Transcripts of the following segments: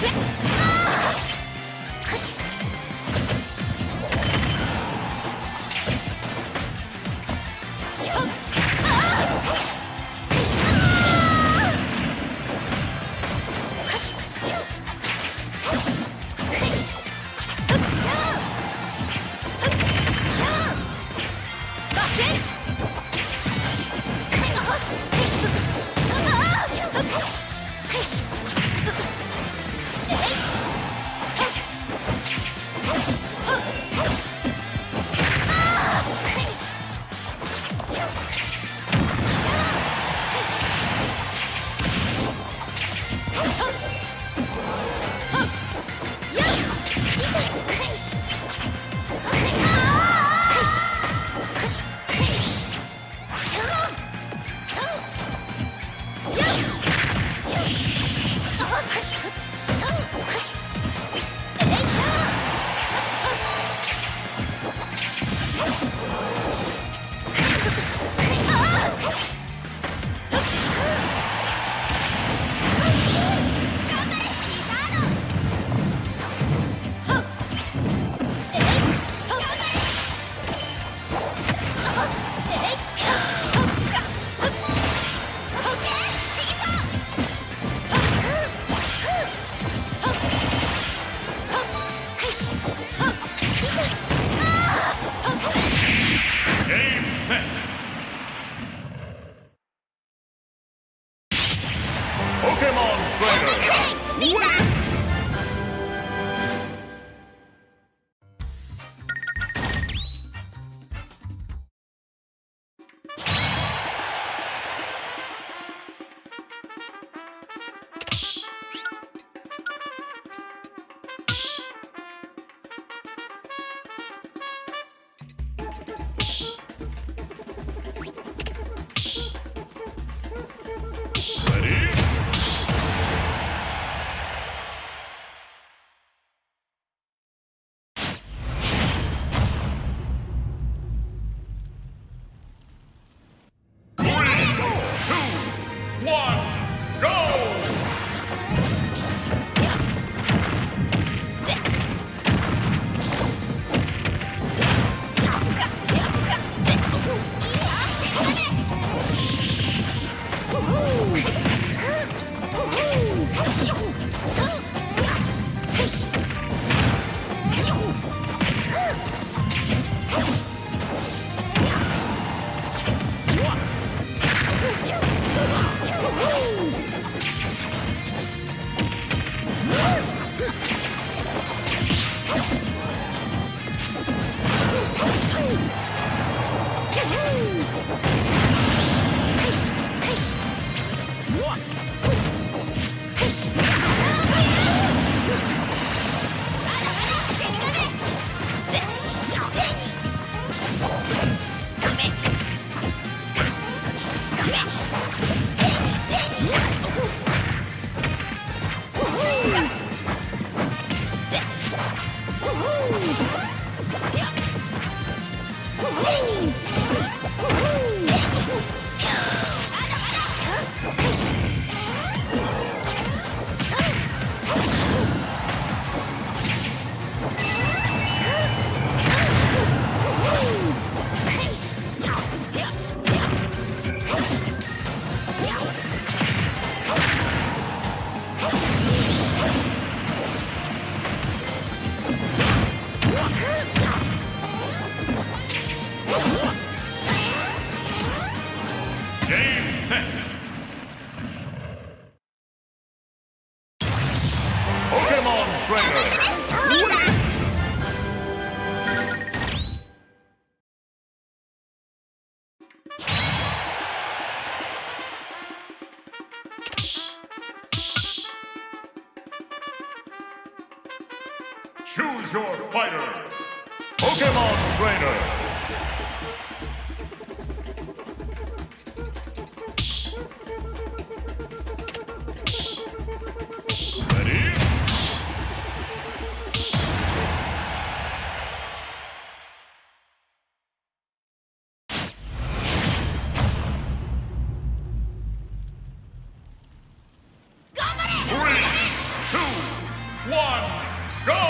こ Choose your fighter. Pokemon Trainer. Ready? Three, two, one, go!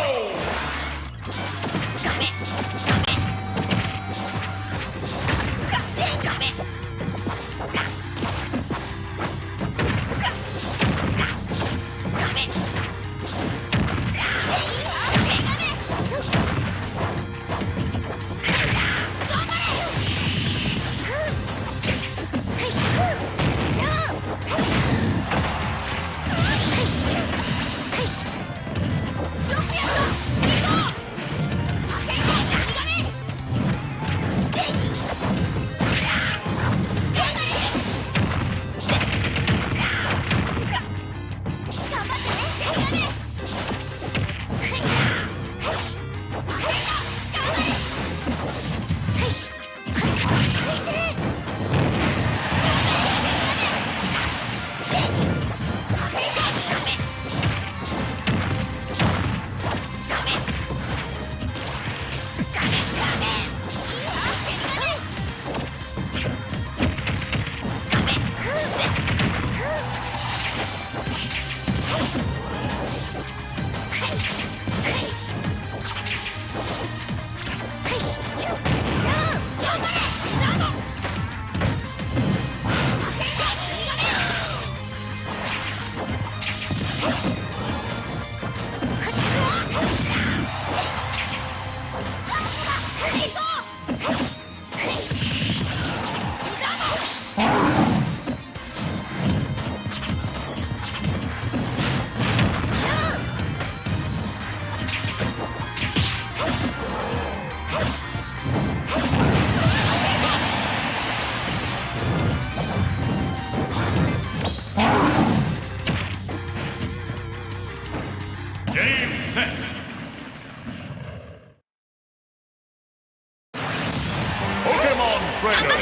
Game set. Pokemon Trainer.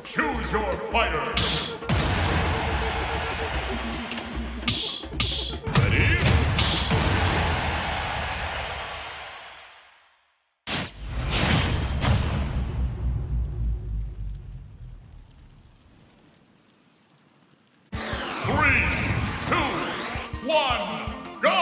Choose your fighter. Ready? Three, two, one, go!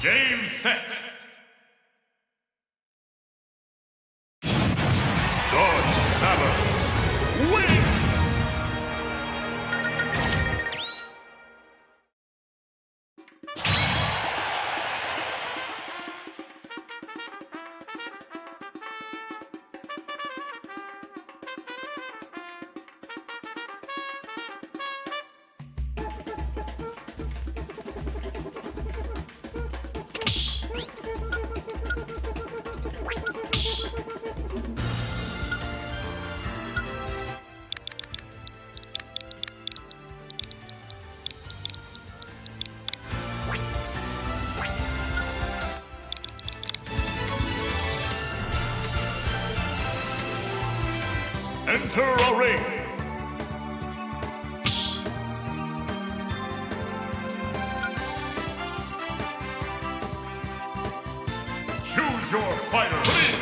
Game set. Dodge Samus. Win! Enter a ring. Choose your fighter.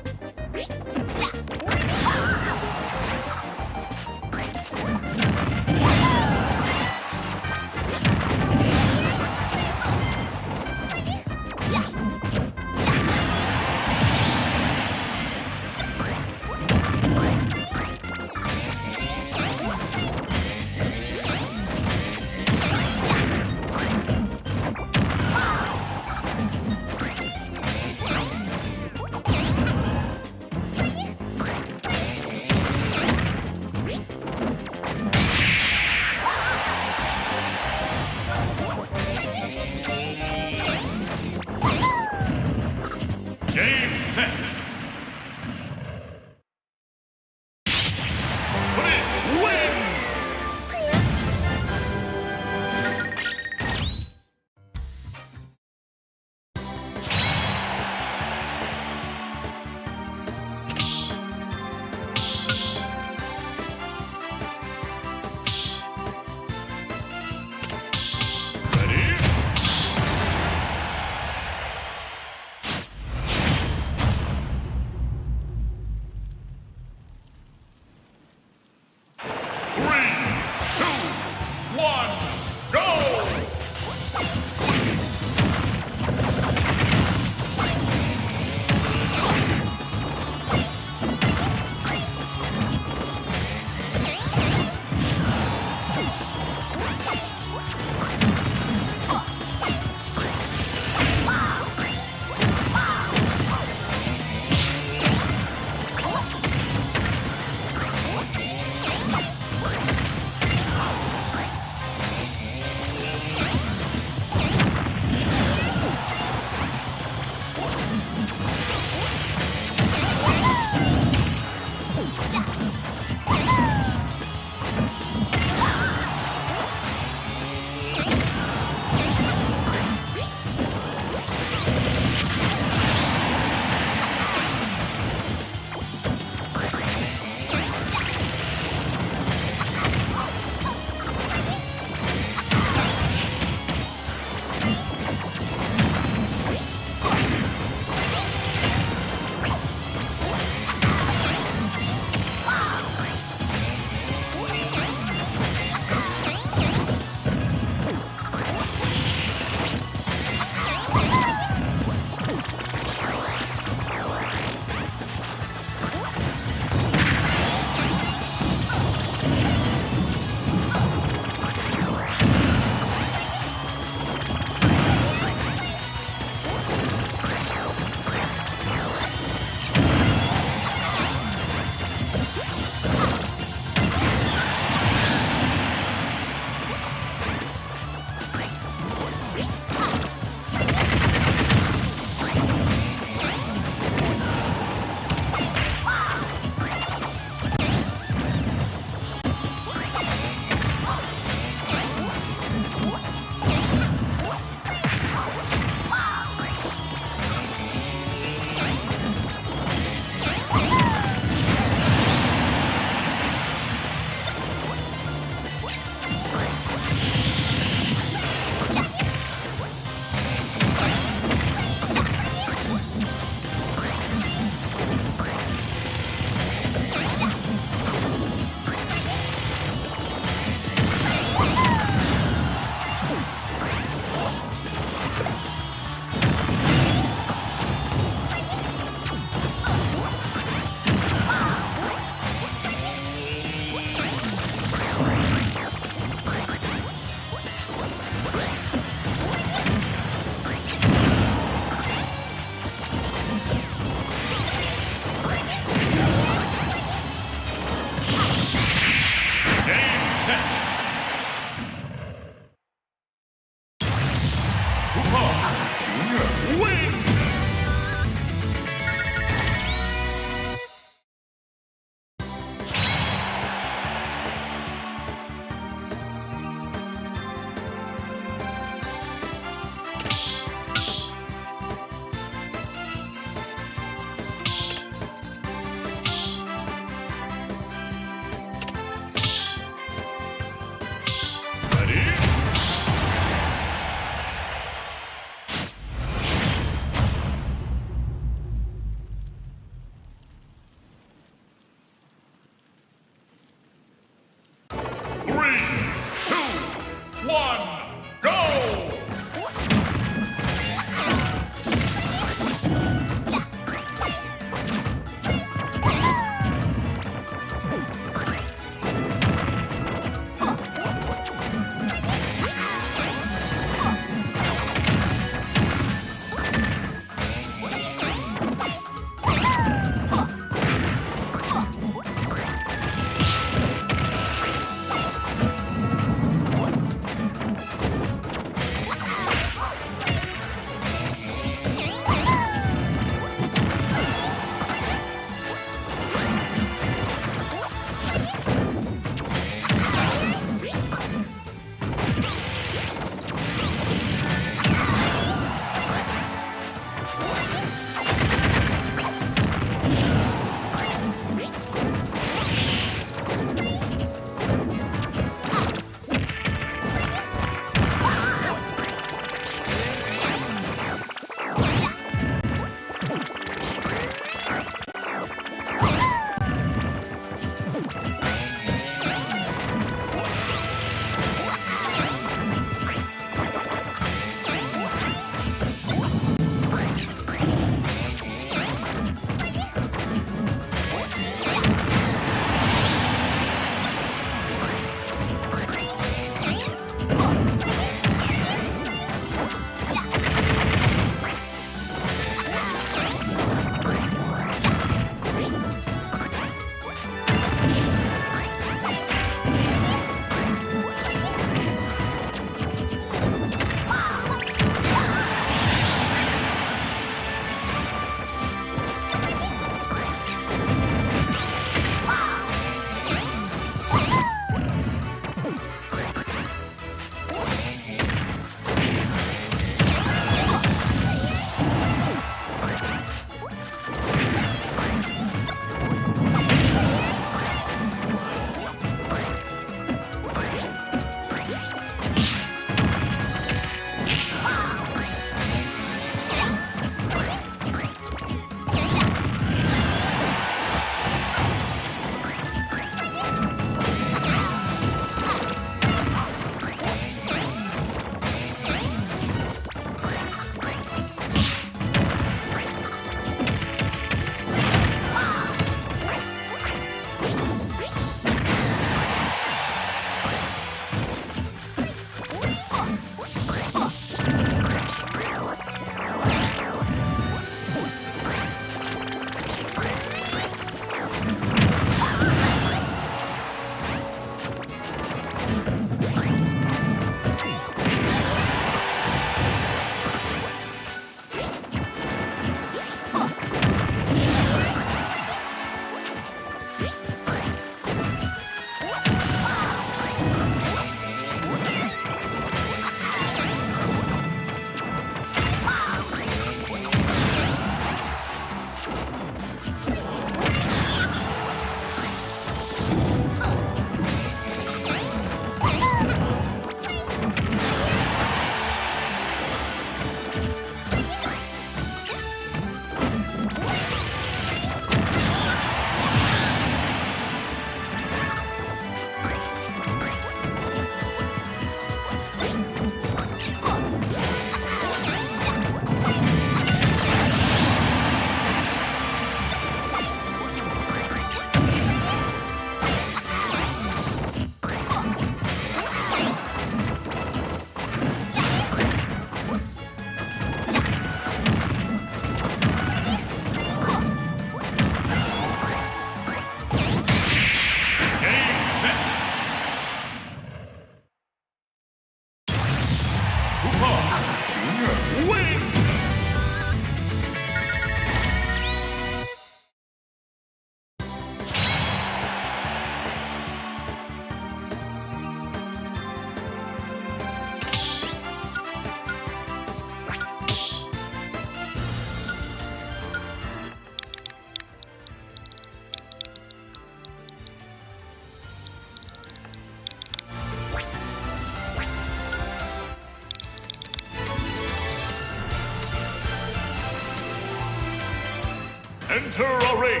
Enter a ring.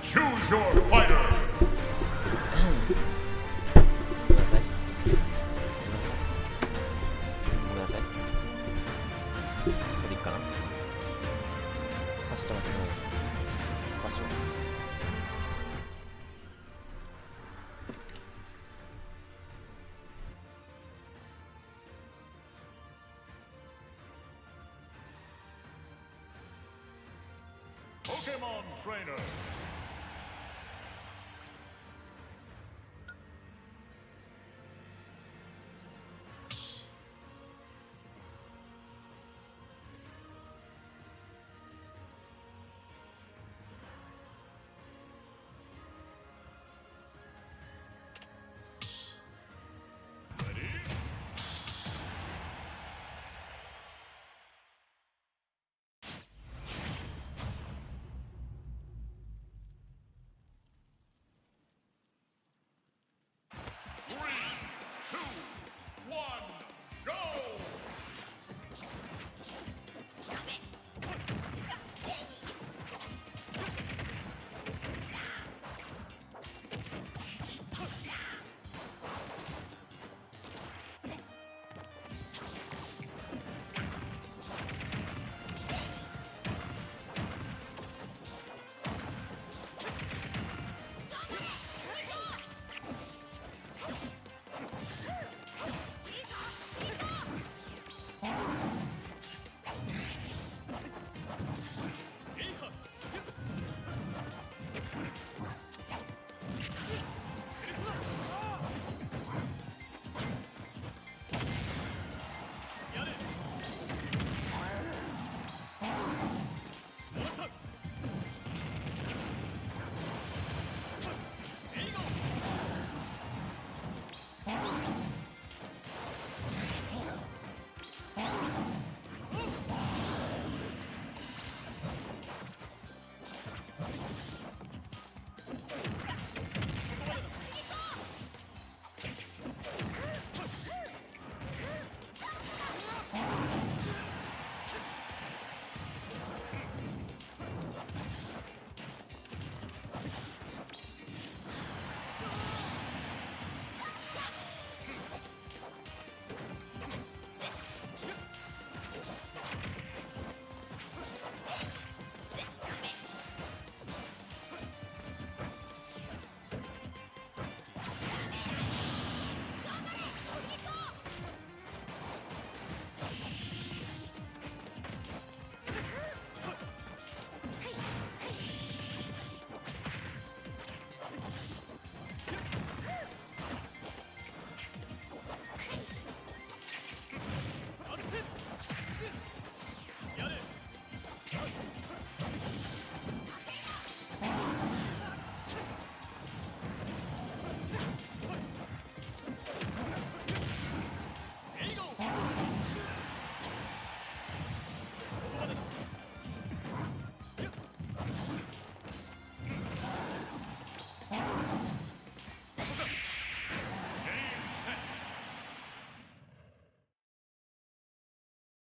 Choose your fighter. ごめんなさい。これでいいかな。走ってますね。走ってます。Pokemon Trainer. Ready? Three, two, one, go! Game set.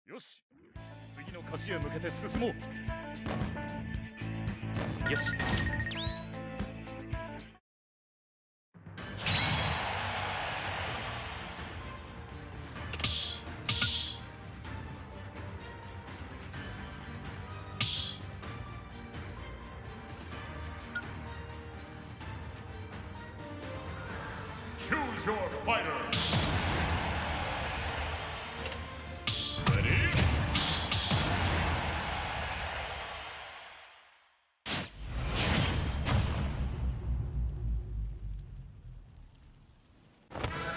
よし、次の勝ちへ向けて進もう。よし。Choose your fighter. Ready?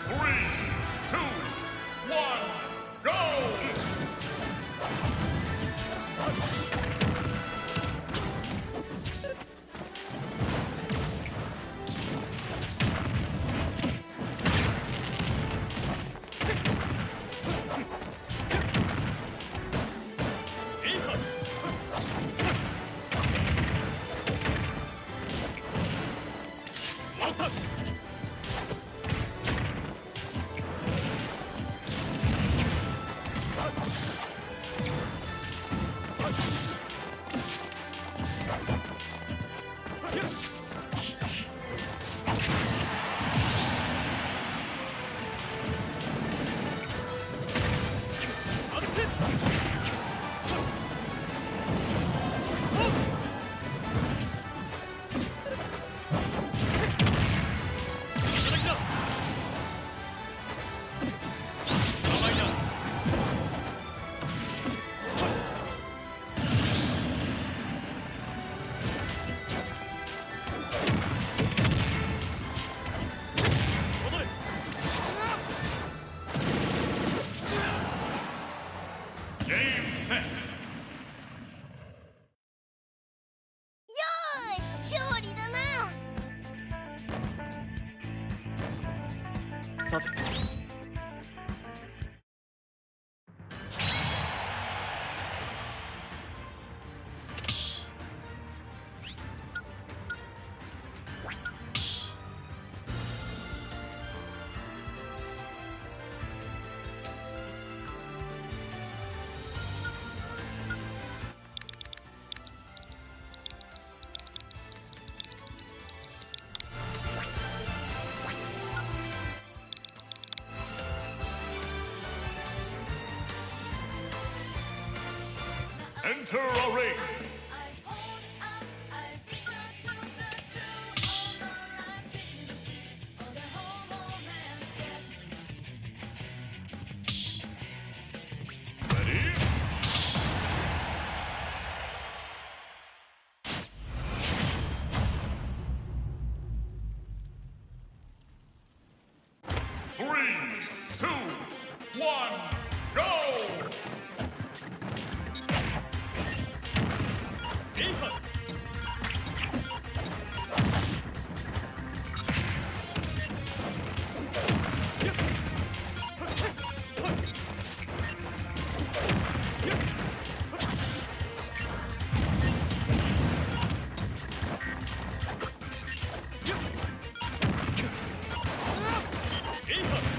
Three, two, one, go! さて Enter a ring. Ready? Three, two, one, go! エイハー エイハー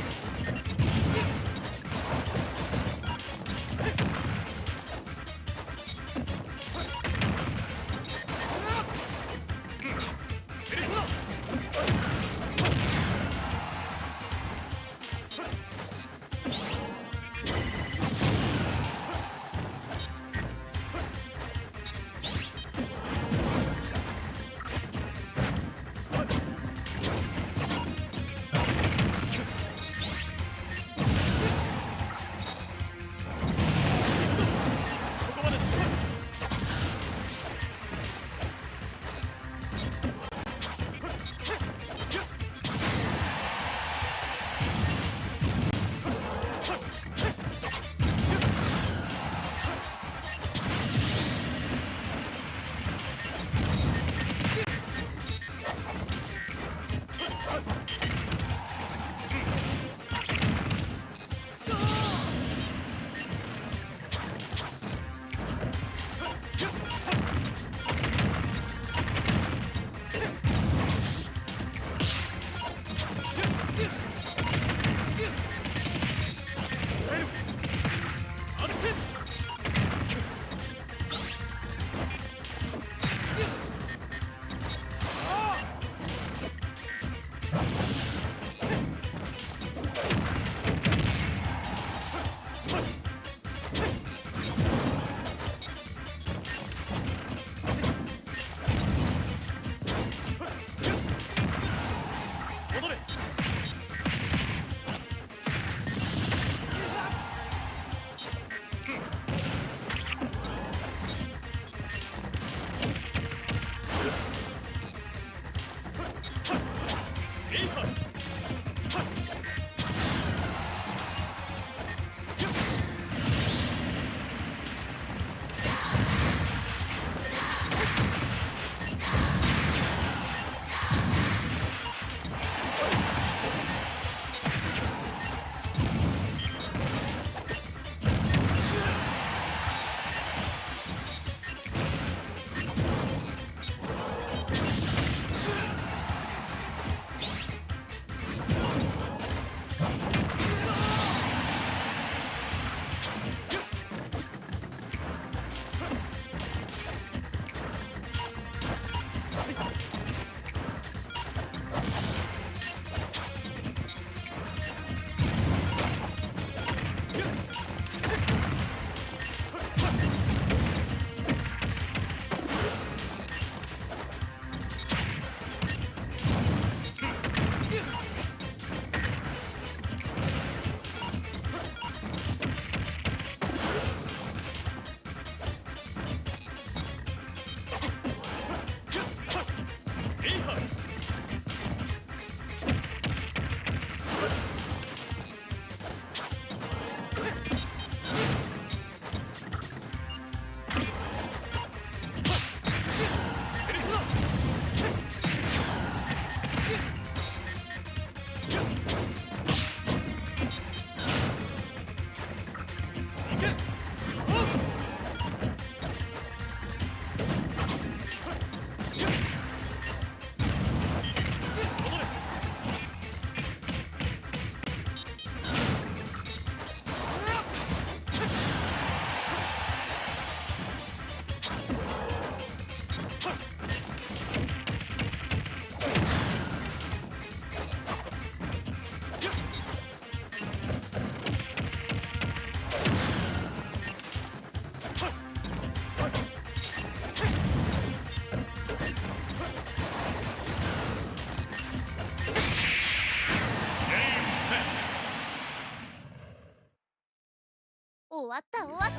終わった終わった。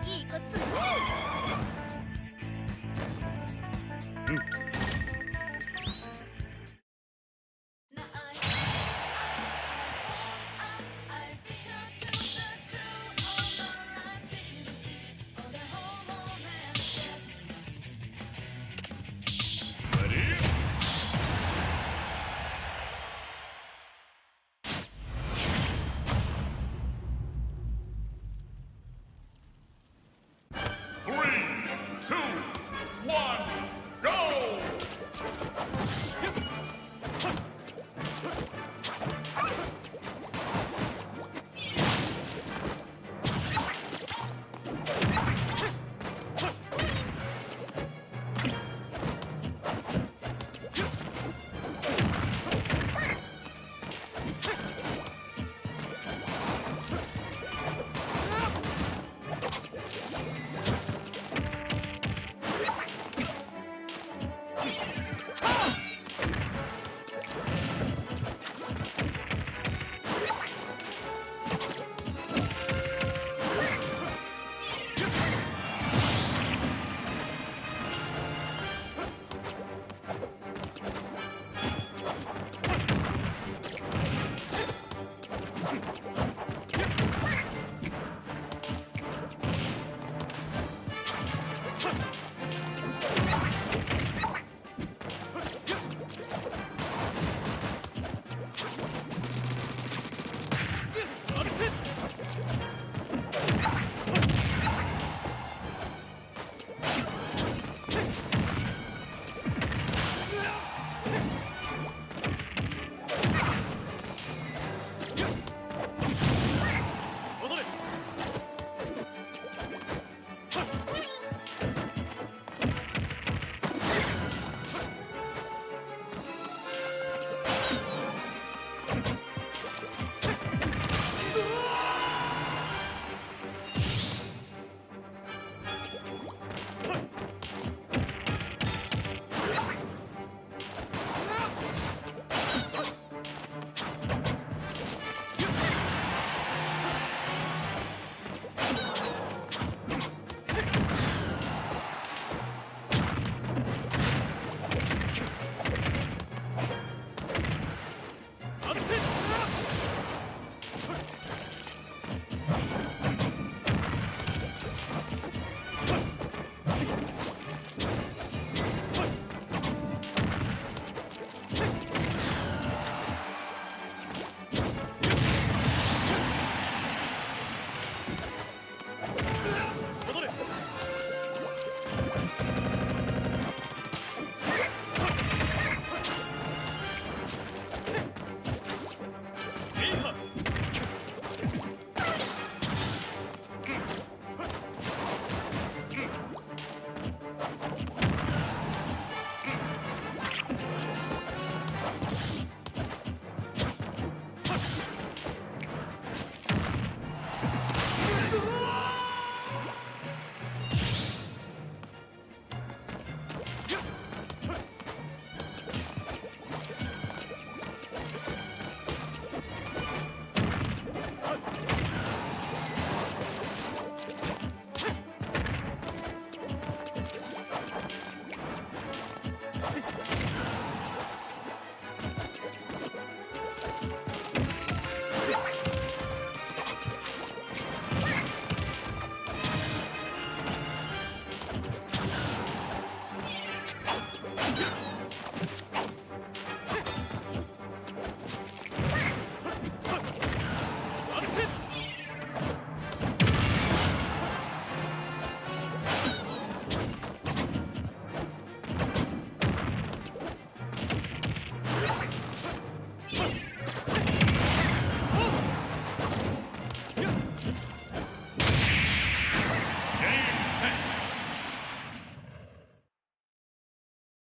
次行こ次。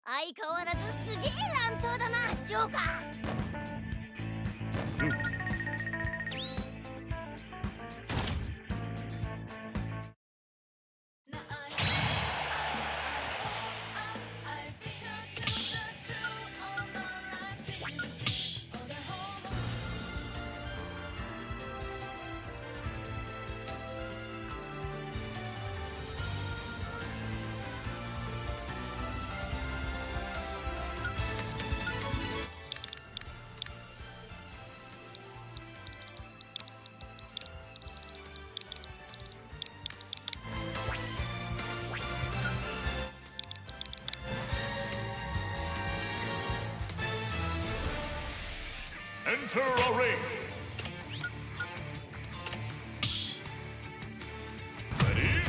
相変わらずすげえ乱闘だな、ジョーカー。Enter a ring. Ready?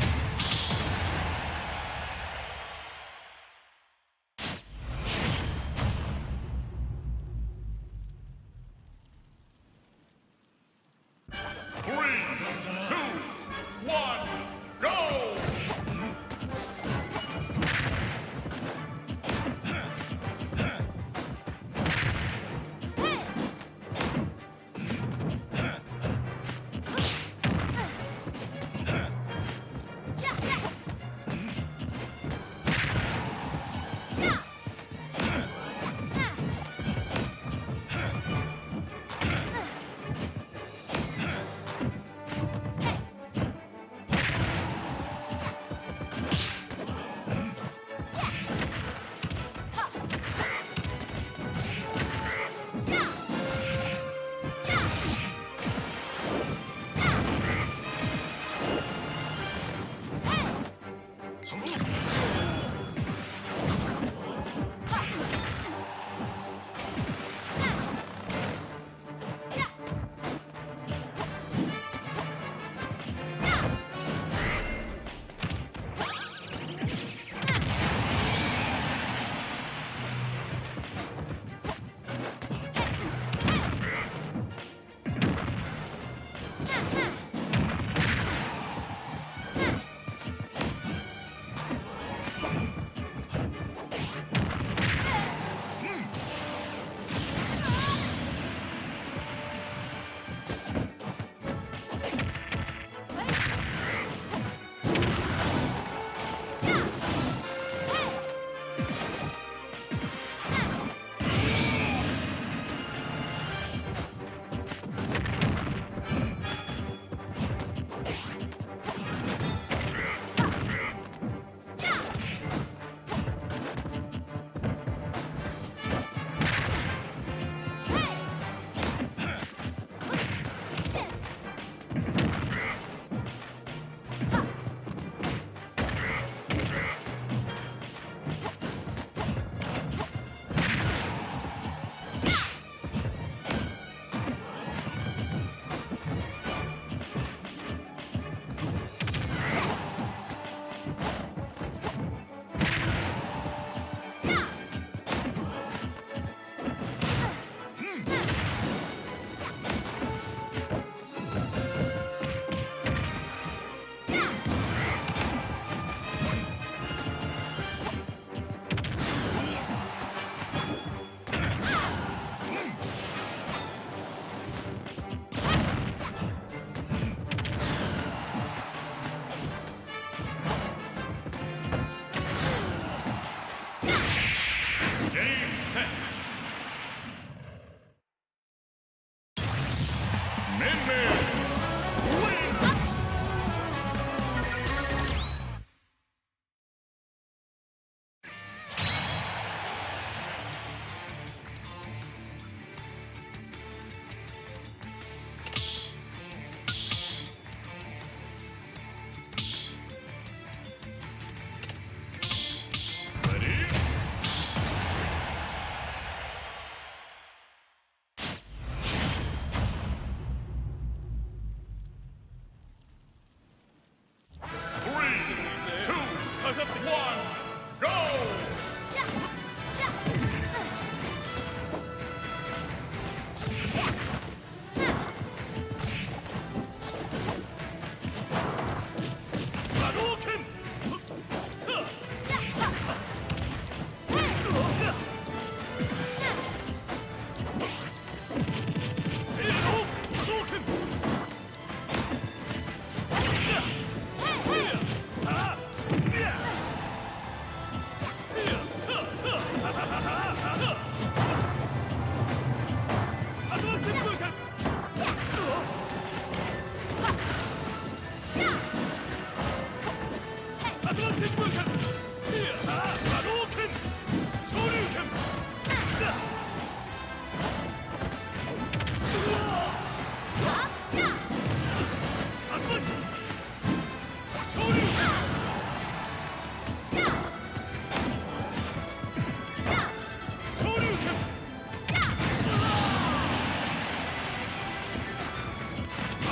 Three, two, one, go!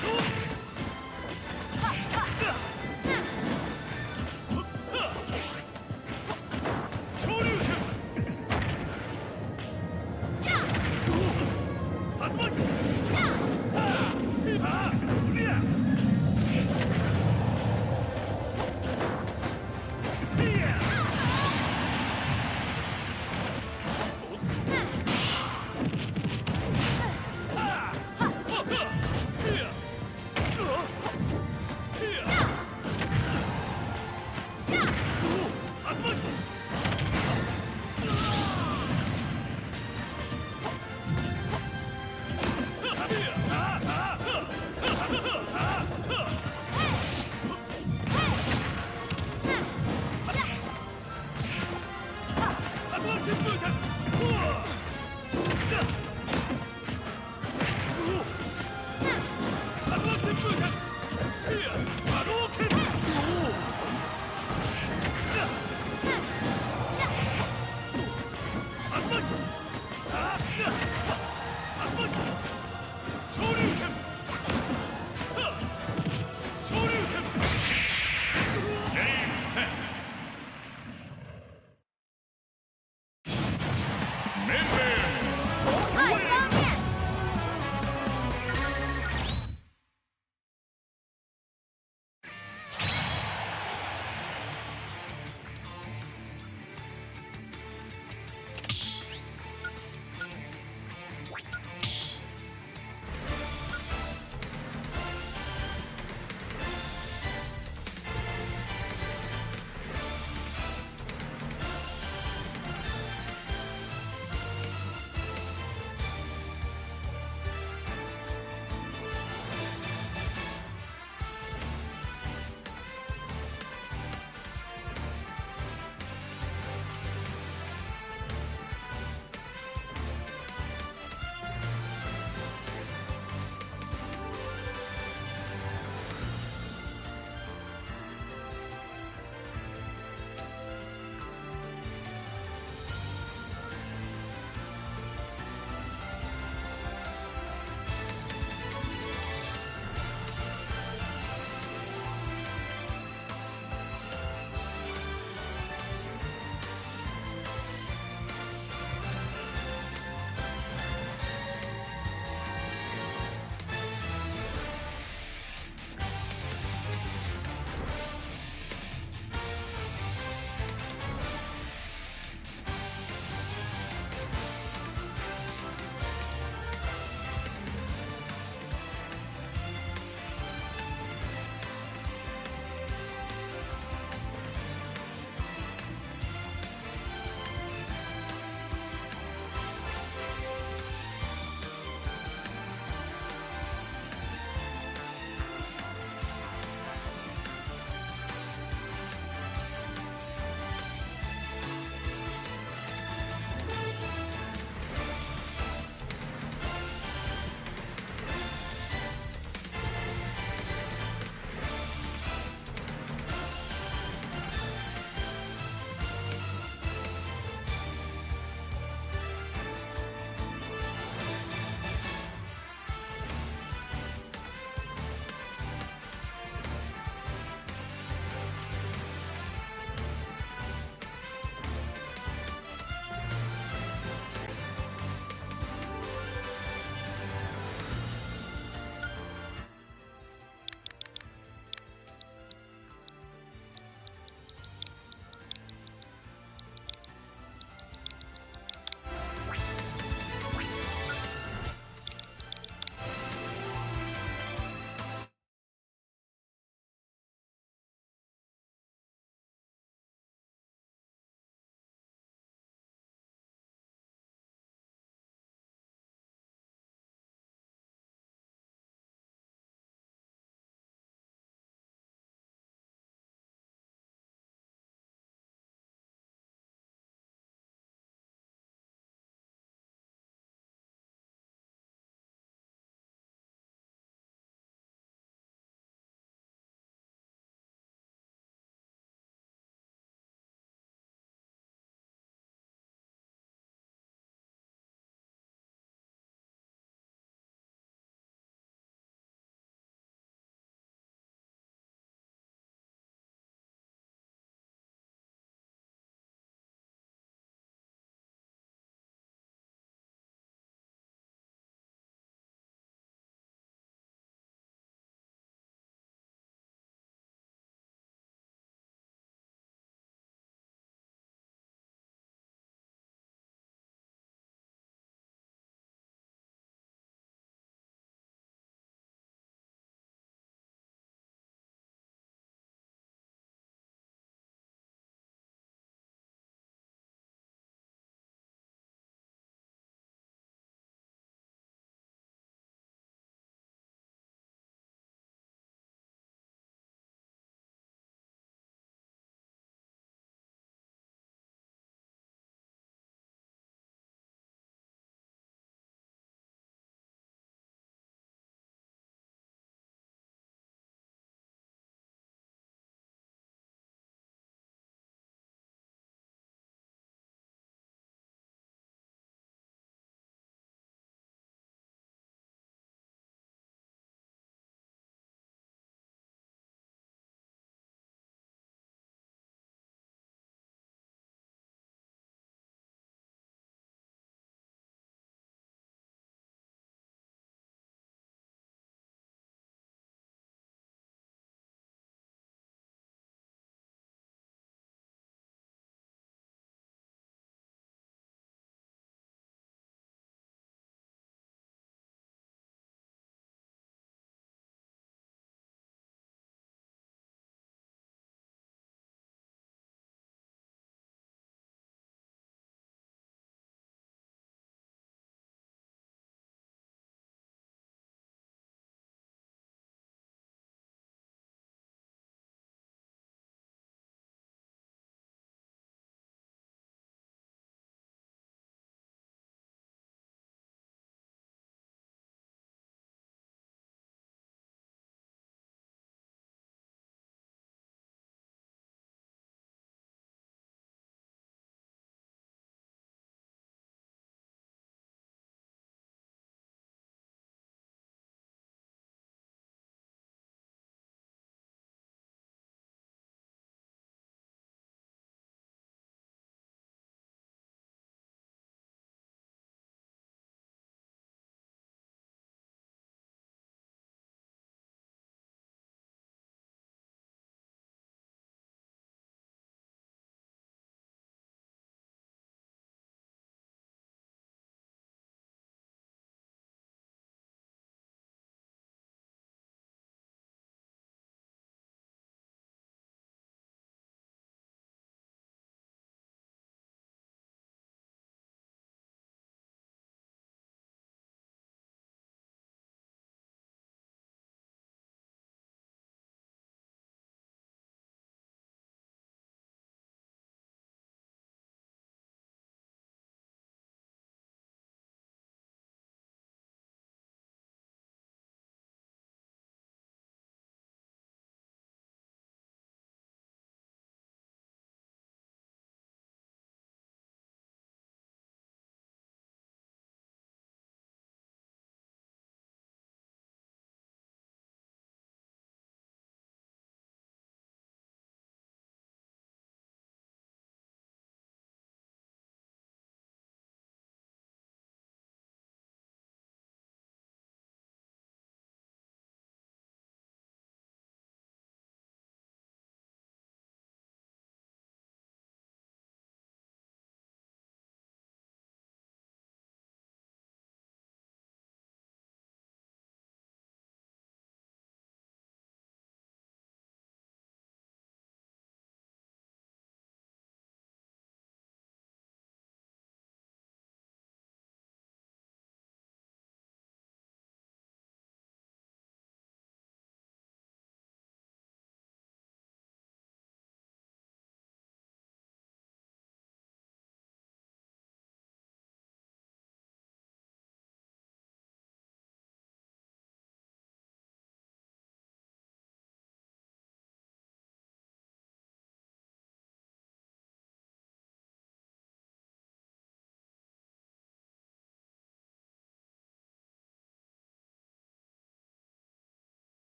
竜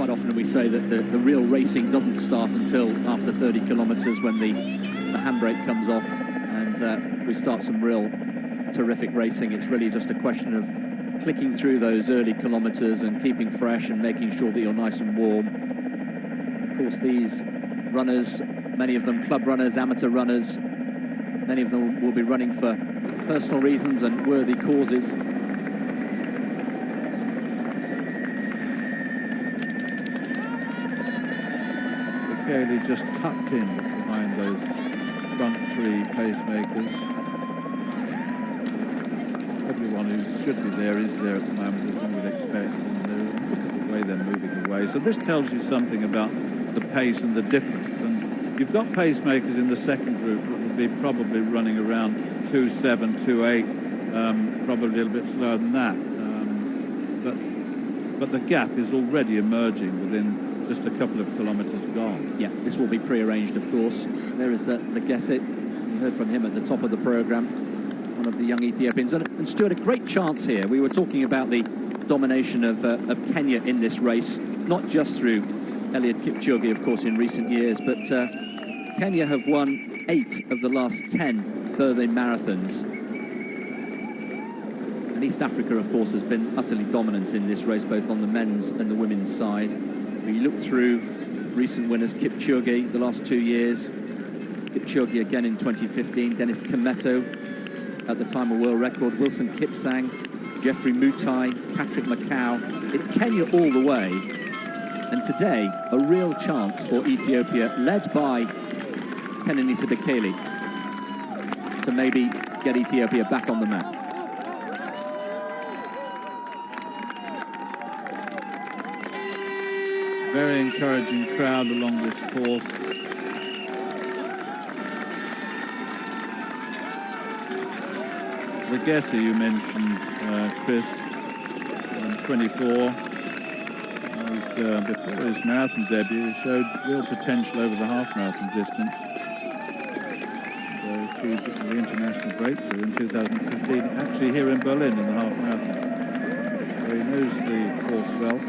Quite often we say that the real racing doesn't start until after 30 kilometres when the handbrake comes off and we start some real terrific racing. It's really just a question of clicking through those early kilometres and keeping fresh and making sure that you're nice and warm. Of course, these runners, many of them club runners, amateur runners, many of them will be running for personal reasons and worthy causes. Kelly just tucked in behind those front three pacemakers. Everyone who should be there is there at the moment, as one would expect. And look at the way they're moving away. So this tells you something about the pace and the difference. And you've got pacemakers in the second group that will be probably running around 2.7, 2.8, probably a little bit slower than that. But the gap is already emerging within just a couple of kilometres gone. Yeah, this will be pre-arranged, of course. There is Legesit. You heard from him at the top of the programme, one of the young Ethiopians. And Stuart, a great chance here. We were talking about the domination of Kenya in this race, not just through Eliud Kipchoge, of course, in recent years, but Kenya have won 8 of the last 10 Berlin marathons. And East Africa, of course, has been utterly dominant in this race, both on the men's and the women's side. When you look through recent winners, Kipchoge the last 2 years, Kipchoge again in 2015, Dennis Kimetto at the time of world record, Wilson Kipsang, Jeffrey Mutai, Patrick Macau. It's Kenya all the way. And today, a real chance for Ethiopia, led by Kenenisa Bekele, to maybe get Ethiopia back on the map. Very encouraging crowd along this course. Legacy, you mentioned, Chris, 24. Before his marathon debut, he showed real potential over the half-marathon distance. So achieved the international breakthrough in 2015, actually here in Berlin in the half-marathon. So he knows the course well.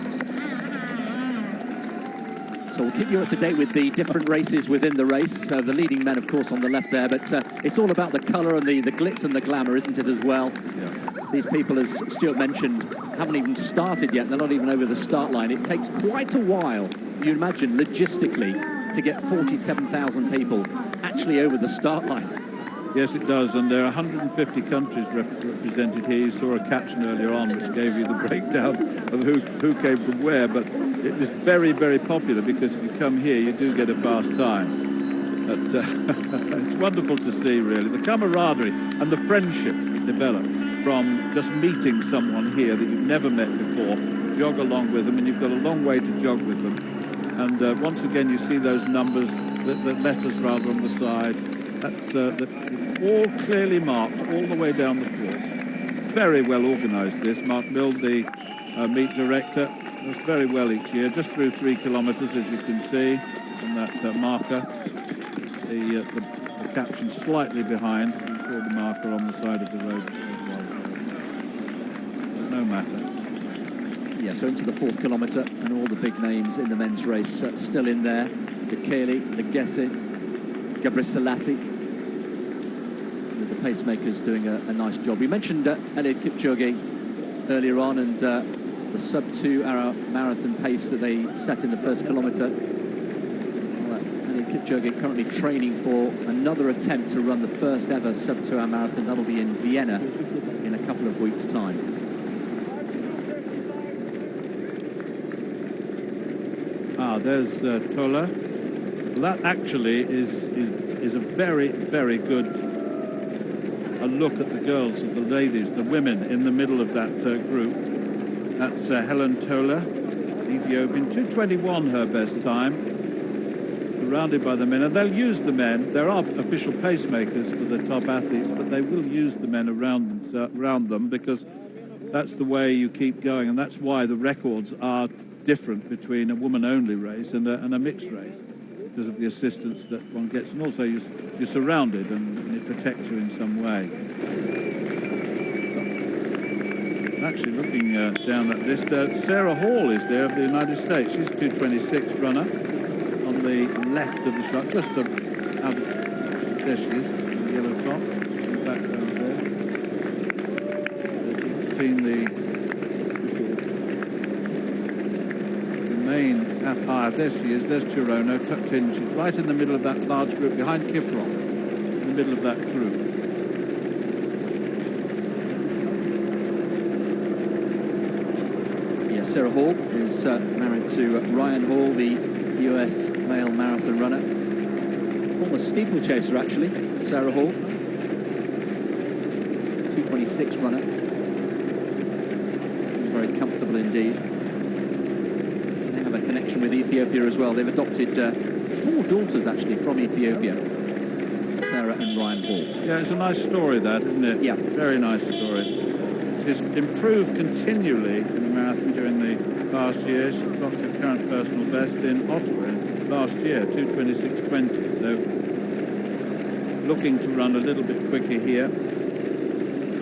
So we'll keep you up to date with the different races within the race. The leading men, of course, on the left there, but it's all about the colour and the glitz and the glamour, isn't it, as well? Yeah. These people, as Stuart mentioned, haven't even started yet. They're not even over the start line. It takes quite a while, you imagine, logistically, to get 47,000 people actually over the start line. Yes, it does, and there are 150 countries represented here. You saw a caption earlier on which gave you the breakdown of who came from where, but it was very, very popular because if you come here, you do get a fast time. But it's wonderful to see, really, the camaraderie and the friendships that develop from just meeting someone here that you've never met before, jog along with them, and you've got a long way to jog with them. And once again, you see those numbers, the letters rather on the side. That's all clearly marked all the way down the course. Very well organised, this. Mark Mill, the meet director, does very well each year, just through 3 kilometres, as you can see, on that marker. The caption slightly behind. You saw the marker on the side of the road. No matter. Yeah, so into the 4th kilometre, and all the big names in the men's race still in there. Bekele, Legesit, Gabriel Selassie. The pacemakers doing a nice job. We mentioned Eliud Kipchoge earlier on, and the sub-2-hour marathon pace that they set in the 1st kilometre. Eliud Kipchoge currently training for another attempt to run the first ever sub-2-hour marathon. That'll be in Vienna in a couple of weeks' time. There's Tola. That actually is a very, very good look at the girls, at the ladies, the women in the middle of that group. That's Helen Tola, Ethiopian, 2:21 her best time, surrounded by the men. And they'll use the men. There are official pacemakers for the top athletes, but they will use the men around them because that's the way you keep going, and that's why the records are different between a woman-only race and a mixed race, because of the assistance that one gets, and also you're surrounded and it protects you in some way. Actually, looking down that list, Sarah Hall is there of the United States. She's 2:26 runner on the left of the shot. Just out of, there she is, the yellow top, in the background there. Seen the main. There she is. There's Chirono tucked in. She's right in the middle of that large group behind Kiprop. In the middle of that group. Sarah Hall is married to Ryan Hall, the US male marathon runner. Former steeplechaser, actually, Sarah Hall. 2:26 runner. Very comfortable indeed. They have a connection with Ethiopia as well. They've adopted 4 daughters, actually, from Ethiopia. Sarah and Ryan Hall. Yeah, it's a nice story, that, isn't it? Yeah. Very nice story. She's improved continually in the marathon during the past year. She got her current personal best in Ottawa last year, 2:26.20. So looking to run a little bit quicker here.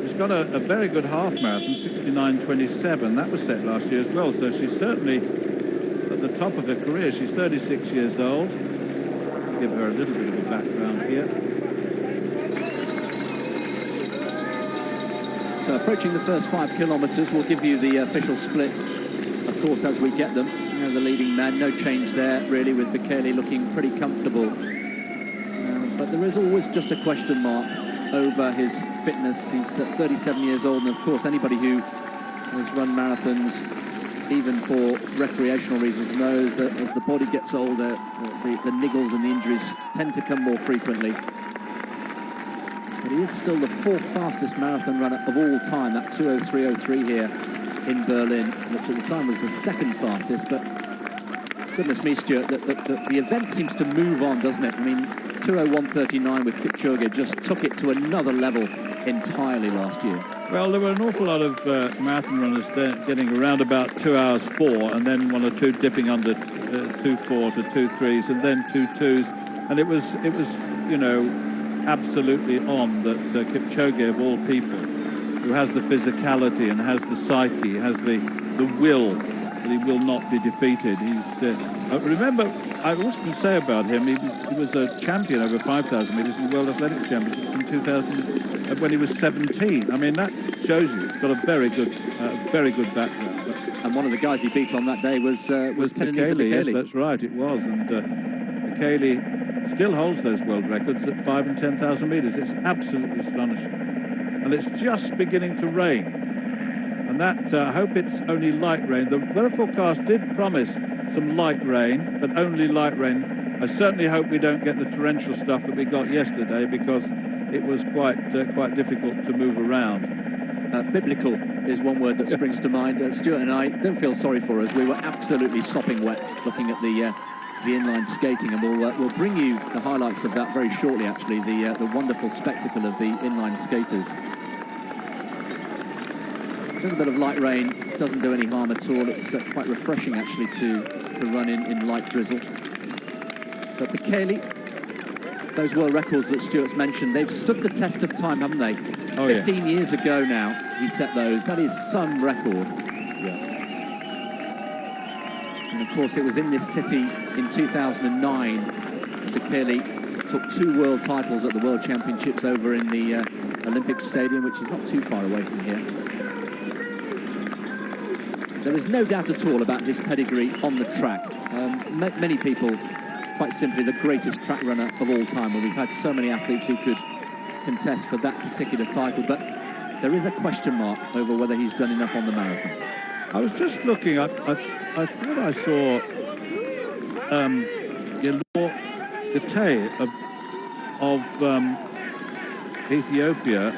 She's got a very good half marathon, 69.27. That was set last year as well. So she's certainly at the top of her career. She's 36 years old. Just to give her a little bit of a background here. So approaching the first 5 kilometres, we'll give you the official splits, of course, as we get them. You know, the leading man, no change there, really, with Bekele looking pretty comfortable. But there is always just a question mark over his fitness. He's 37 years old, and of course, anybody who has run marathons, even for recreational reasons, knows that as the body gets older, the niggles and the injuries tend to come more frequently. But he is still the 4th fastest marathon runner of all time, that 2:03.03 here in Berlin, which at the time was the 2nd fastest. But goodness me, Stuart, the event seems to move on, doesn't it? I mean, 2:01.39 with Kipchoge just took it to another level entirely last year. Well, there were an awful lot of marathon runners there getting around about 2 hours 4, and then 1 or 2 dipping under 2:4 to 2:3s, and then 2:2s, and it was you know, absolutely on that Kipchoge, of all people, who has the physicality and has the psyche, has the will that he will not be defeated. He's remember, I often say about him, he was a champion over 5,000 metres in the World Athletics Championships in 2000 when he was 17. I mean, that shows you he's got a very good background. And one of the guys he beat on that day was Bekele. Yes, that's right, it was. And Bekele still holds those world records at 5 and 10,000 metres. It's absolutely astonishing. And it's just beginning to rain. And that, I hope it's only light rain. The weather forecast did promise some light rain, but only light rain. I certainly hope we don't get the torrential stuff that we got yesterday, because it was quite difficult to move around. Biblical is one word that springs to mind. Stuart and I, don't feel sorry for us. We were absolutely sopping wet looking at the inline skating, and we'll bring you the highlights of that very shortly, actually, the wonderful spectacle of the inline skaters. A little bit of light rain doesn't do any harm at all. It's quite refreshing, actually, to run in light drizzle. But Bekele, those world records that Stuart's mentioned, they've stood the test of time, haven't they? 15 years ago now, he set those. That is some record. Yeah. And of course, it was in this city in 2009 Bekele took 2 world titles at the World Championships over in the Olympic Stadium, which is not too far away from here. There is no doubt at all about his pedigree on the track. Many people, quite simply, the greatest track runner of all time, and we've had so many athletes who could contest for that particular title, but there is a question mark over whether he's done enough on the marathon. I was just looking, I thought I saw Yelor Gate of Ethiopia,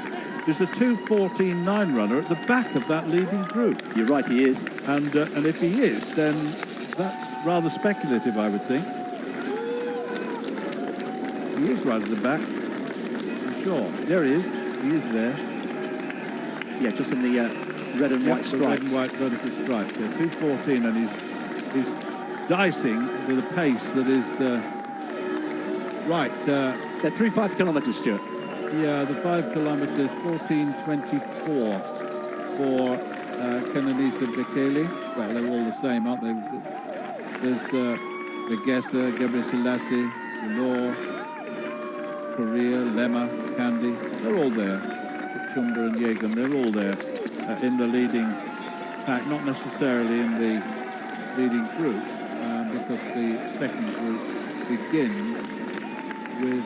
who's a 2:14.9 runner at the back of that leading group. You're right, he is. And if he is, then that's rather speculative, I would think. He is right at the back. Sure, there he is. He is there. Yeah, just in the red and white stripes. Red and white vertical stripes. Yeah, 2:14, and he's dicing with a pace that is right. They're through 5 kilometres, Stuart. Yeah, the 5 kilometres, 14:24 for Kenenisa Bekele. Well, they're all the same, aren't they? There's Legessa, Gebre Selassie, Law, Korea, Lema, Candy. They're all there. Chumba and Yegan, they're all there in the leading pack, not necessarily in the leading group, because the second group begins with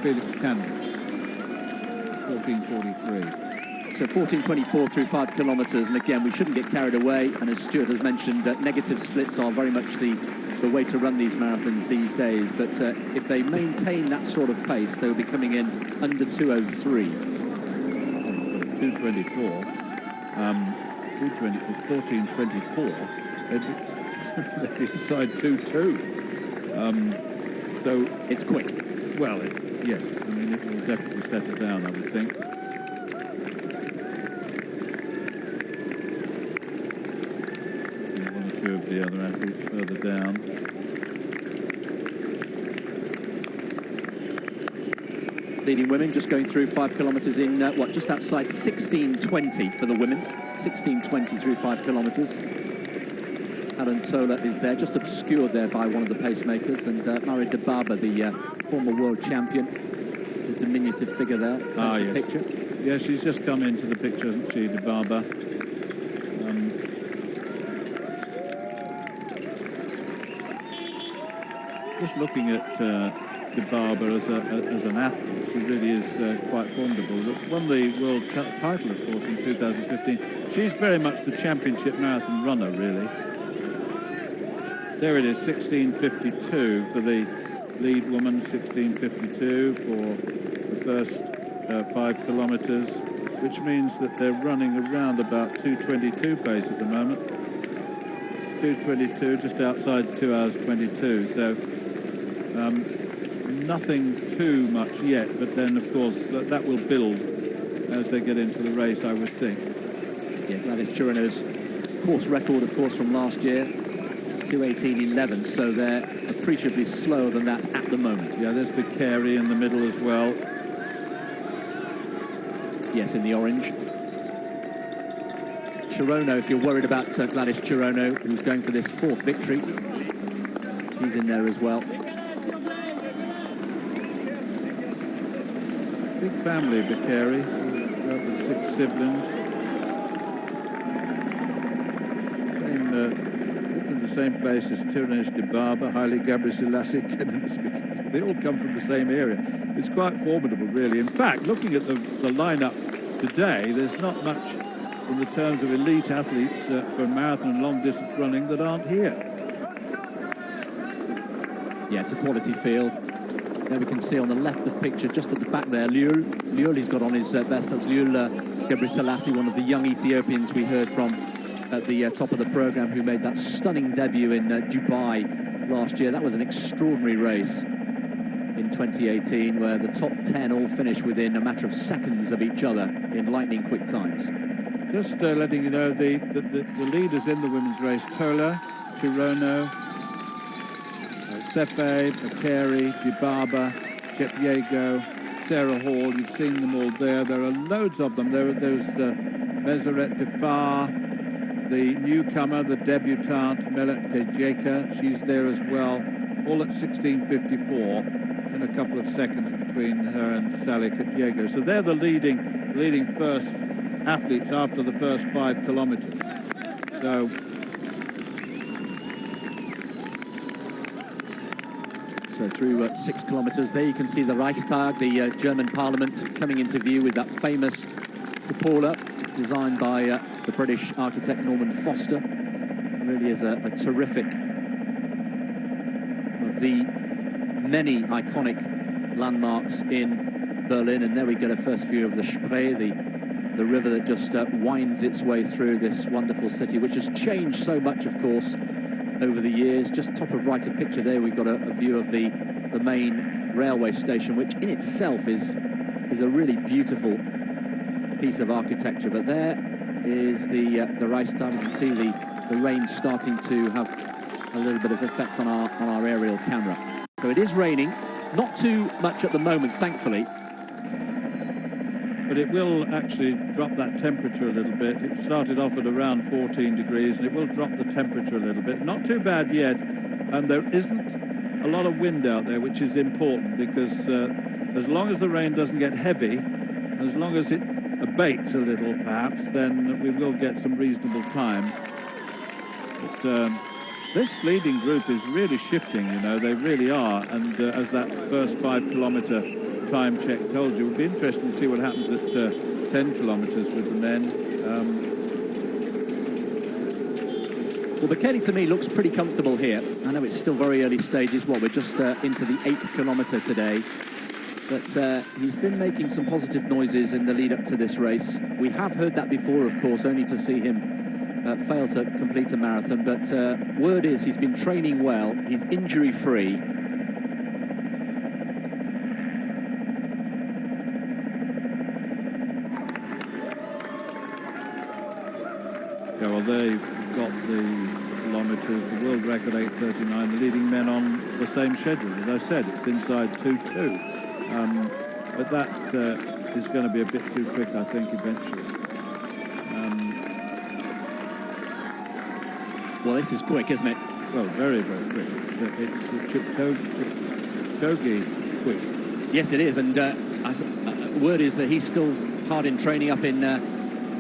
Felix Candy, 14:43. So 14:24 through 5 kilometres, and again, we shouldn't get carried away. And as Stuart has mentioned, negative splits are very much the way to run these marathons these days. But if they maintain that sort of pace, they'll be coming in under 2:03. 2:24. 14:24. They'd be inside 2:2. So it's quick. Well, yes. I mean, it will definitely settle down, I would think. Of the other athletes further down. Leading women just going through 5 kilometres in, just outside 16:20 for the women. 16:20 through 5 kilometres. Alan Tola is there, just obscured there by one of the pacemakers, and Mari Debaba, the former world champion, the diminutive figure there, central picture. Yeah, she's just come into the picture, hasn't she, Debaba? Just looking at Debaba as an athlete, she really is quite formidable. Won the world title, of course, in 2015. She's very much the championship marathon runner, really. There it is, 16:52 for the lead woman, 16:52 for the first 5 kilometres, which means that they're running around about 2:22 pace at the moment. 2:22, just outside 2 hours 22. So nothing too much yet, but then, of course, that will build as they get into the race, I would think. Yeah, Gladys Chirano's course record, of course, from last year, 2:18.11, so they're appreciably slower than that at the moment. Yeah, there's Bikari in the middle as well. Yes, in the orange. Chirano, if you're worried about Gladys Chirano, who's going for this 4th victory, she's in there as well. Big family, Bikari. She's got the 6 siblings. In the same place as Tarenagasi Debaba, Haile Gebrselassie, they all come from the same area. It's quite formidable, really. In fact, looking at the lineup today, there's not much in the terms of elite athletes for marathon and long distance running that aren't here. Yeah, it's a quality field. There we can see on the left of picture, just at the back there, Liul he's got on his vest. That's Liul Gebrselassie, one of the young Ethiopians we heard from at the top of the programme, who made that stunning debut in Dubai last year. That was an extraordinary race in 2018, where the top 10 all finished within a matter of seconds of each other in lightning quick times. Just letting you know, the leaders in the women's race: Tola, Chirano, Sepe, Bakari, Dibaba, Chepyego, Sarah Hall. You've seen them all there. There are loads of them. There's Meseret Defar, the newcomer, the debutante, Melet Kejeka. She's there as well, all at 16:54, and a couple of seconds between her and Sally Chepyego. So they're the leading first athletes after the first 5 kilometres. So through 6 kilometres there, you can see the Reichstag, the German parliament, coming into view with that famous cupola designed by the British architect Norman Foster. It really is a terrific, of the many iconic landmarks in Berlin. And there we get a first view of the Spree, the river that just winds its way through this wonderful city, which has changed so much, of course, over the years. Just top of right of picture there, we've got a view of the main railway station, which in itself is a really beautiful piece of architecture. But there is the Reichstag. You can see the rain starting to have a little bit of effect on our aerial camera. So it is raining, not too much at the moment, thankfully. but it will actually drop that temperature a little bit. It started off at around 14 degrees, and it will drop the temperature a little bit. Not too bad yet, and there isn't a lot of wind out there, which is important, because as long as the rain doesn't get heavy, as long as it abates a little perhaps, then we will get some reasonable times. But this leading group is really shifting, you know, they really are, and as that first 5 kilometre time check told you, it would be interesting to see what happens at 10 kilometres with the men. Well, Bekele to me looks pretty comfortable here. I know it's still very early stages. We're just into the 8th kilometre today. But he's been making some positive noises in the lead up to this race. We have heard that before, of course, only to see him fail to complete a marathon. But word is he's been training well. He's injury-free. Yeah, well, they've got the kilometres, the world record 8:39, the leading men on the same schedule. As I said, it's inside 2:2. But that is going to be a bit too quick, I think, eventually. Well, this is quick, isn't it? Well, very, very quick. It's Kipchoge quick. Yes, it is. And word is that he's still hard in training up in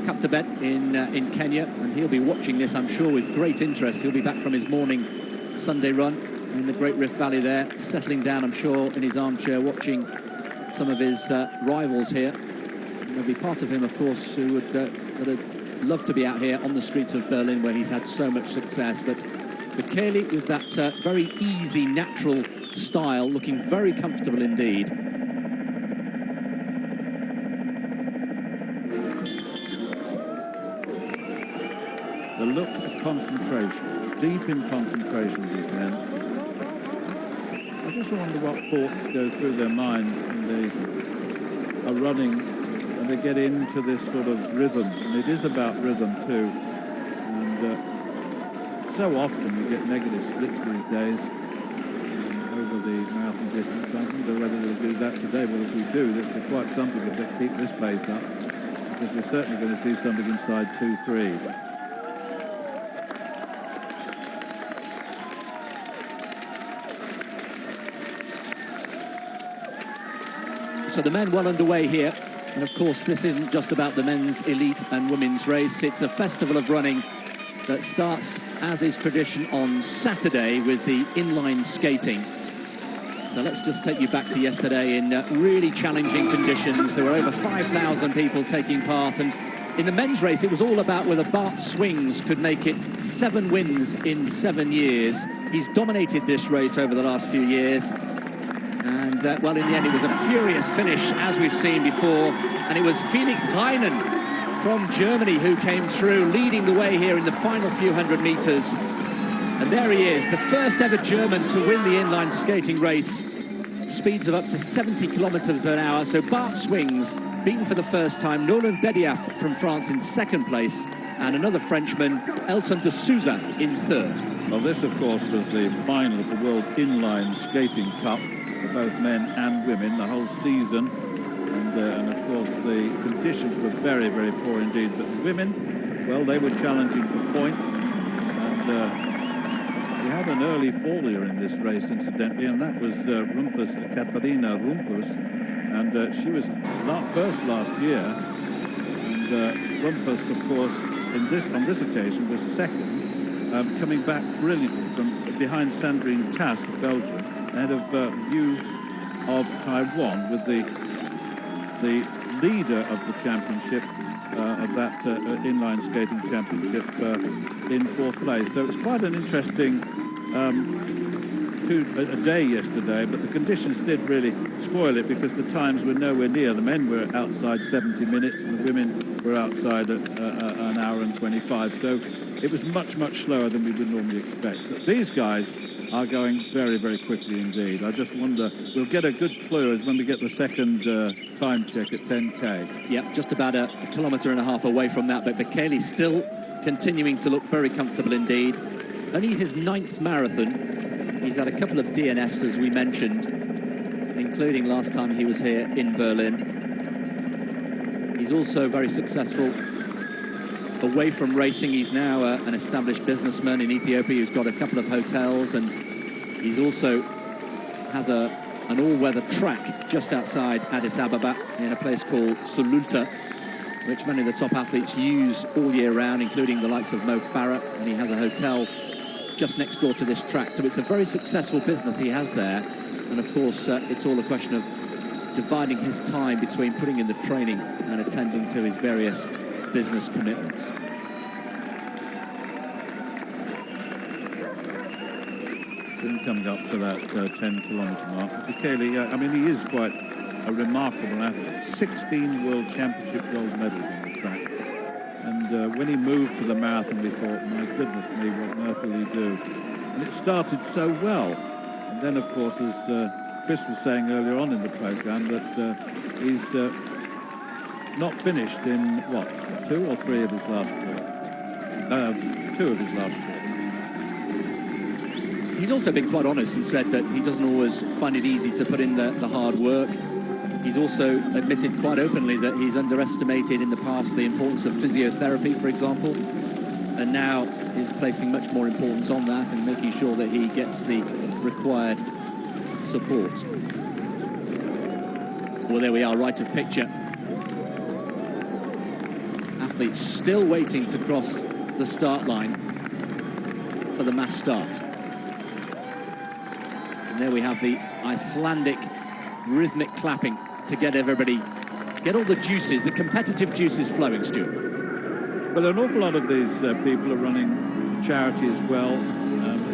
Kaptebet in Kenya, and he'll be watching this, I'm sure, with great interest. He'll be back from his morning Sunday run in the Great Rift Valley there, settling down, I'm sure, in his armchair, watching some of his rivals here. And there'll be part of him, of course, who would love to be out here on the streets of Berlin, where he's had so much success. But Bekele, with that very easy, natural style, looking very comfortable indeed. The look of concentration, deep in concentration, these men. I just wonder what thoughts go through their minds when they are running and they get into this sort of rhythm. And it is about rhythm too. And so often you get negative splits these days over the marathon distance. I wonder whether we'll do that today. Well, if we do, that'll be quite something to keep this pace up, because we're certainly going to see something inside 2:3. So the men well underway here, and of course this isn't just about the men's elite and women's race. It's a festival of running that starts, as is tradition, on Saturday with the inline skating. So let's just take you back to yesterday in really challenging conditions. There were over 5,000 people taking part, and in the men's race it was all about whether Bart Swings could make it 7 wins in 7 years. He's dominated this race over the last few years. And, well, in the end, it was a furious finish, as we've seen before. And it was Felix Reinen from Germany who came through, leading the way here in the final few hundred metres. And there he is, the first ever German to win the inline skating race. Speeds of up to 70 kilometres an hour. So Bart Swings, beaten for the first time. Nolan Bediaf from France in second place. And another Frenchman, Elton de Souza, in third. Well, this, of course, was the final of the World Inline Skating Cup for both men and women, the whole season. And of course, the conditions were very, very poor indeed. But the women, well, they were challenging for points. And we had an early failure in this race, incidentally, and that was Katarina Rumpus. And she was first last year. And Rumpus, of course, on this occasion was second, coming back brilliantly from behind Sandrine Tass of Belgium, ahead of Yu of Taiwan, with the leader of the championship, of that inline skating championship, in 4th place. So it's quite an interesting a day yesterday, but the conditions did really spoil it, because the times were nowhere near. The men were outside 70 minutes and the women were outside at an hour and 25. So it was much, much slower than we would normally expect. But these guys are going very, very quickly indeed. I just wonder, we'll get a good clue as when we get the second time check at 10K. Yep, just about a kilometre and a half away from that, but Bekele still continuing to look very comfortable indeed. Only his 9th marathon. He's had a couple of DNFs, as we mentioned, including last time he was here in Berlin. he's also very successful away from racing. He's now an established businessman in Ethiopia who's got a couple of hotels, and he's also has an all-weather track just outside Addis Ababa in a place called Sululta, which many of the top athletes use all year round, including the likes of Mo Farah, and he has a hotel just next door to this track. So it's a very successful business he has there, and of course it's all a question of dividing his time between putting in the training and attending to his various business commitments. Soon coming up to that 10-kilometre mark. Bekele, I mean, he is quite a remarkable athlete. 16 World Championship gold medals on the track. And when he moved to the marathon, we thought, my goodness me, what on earth will he do? And it started so well. And then, of course, as Chris was saying earlier on in the programme, that he's not finished in, what, 2 or 3 of his last 4? 2 of his last 4. He's also been quite honest and said that he doesn't always find it easy to put in the hard work. He's also admitted quite openly that he's underestimated in the past the importance of physiotherapy, for example, and now is placing much more importance on that and making sure that he gets the required support. Well, there we are, right of picture. Athletes still waiting to cross the start line for the mass start. And there we have the Icelandic rhythmic clapping to get everybody, get all the juices, the competitive juices flowing, Stuart. Well, an awful lot of these people are running charity as well.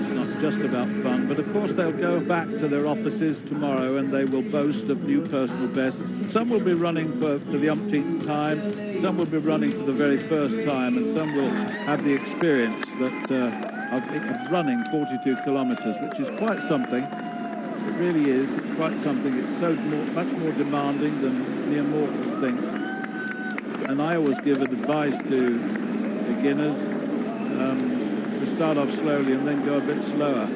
It's not just about fun, but of course they'll go back to their offices tomorrow and they will boast of new personal bests. Some will be running for the umpteenth time, some will be running for the very first time, and some will have the experience of running 42 kilometres, which is quite something. It really is. It's quite something. It's much more demanding than mere mortals think. And I always give advice to beginners to start off slowly and then go a bit slower.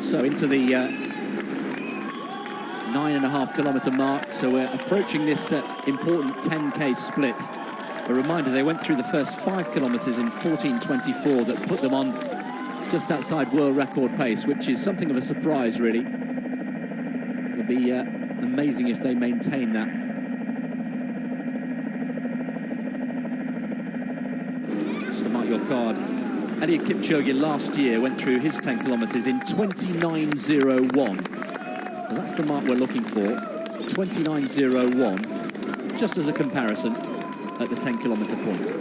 So into the 9.5 kilometre mark. So we're approaching this important 10k split. A reminder, they went through the first 5 kilometres in 14:24 that put them on just outside world record pace, which is something of a surprise, really. It'll be amazing if they maintain that. Just to mark your card, Eliud Kipchoge last year went through his 10 kilometres in 29:01. So that's the mark we're looking for, 29:01, just as a comparison at the 10 kilometre point.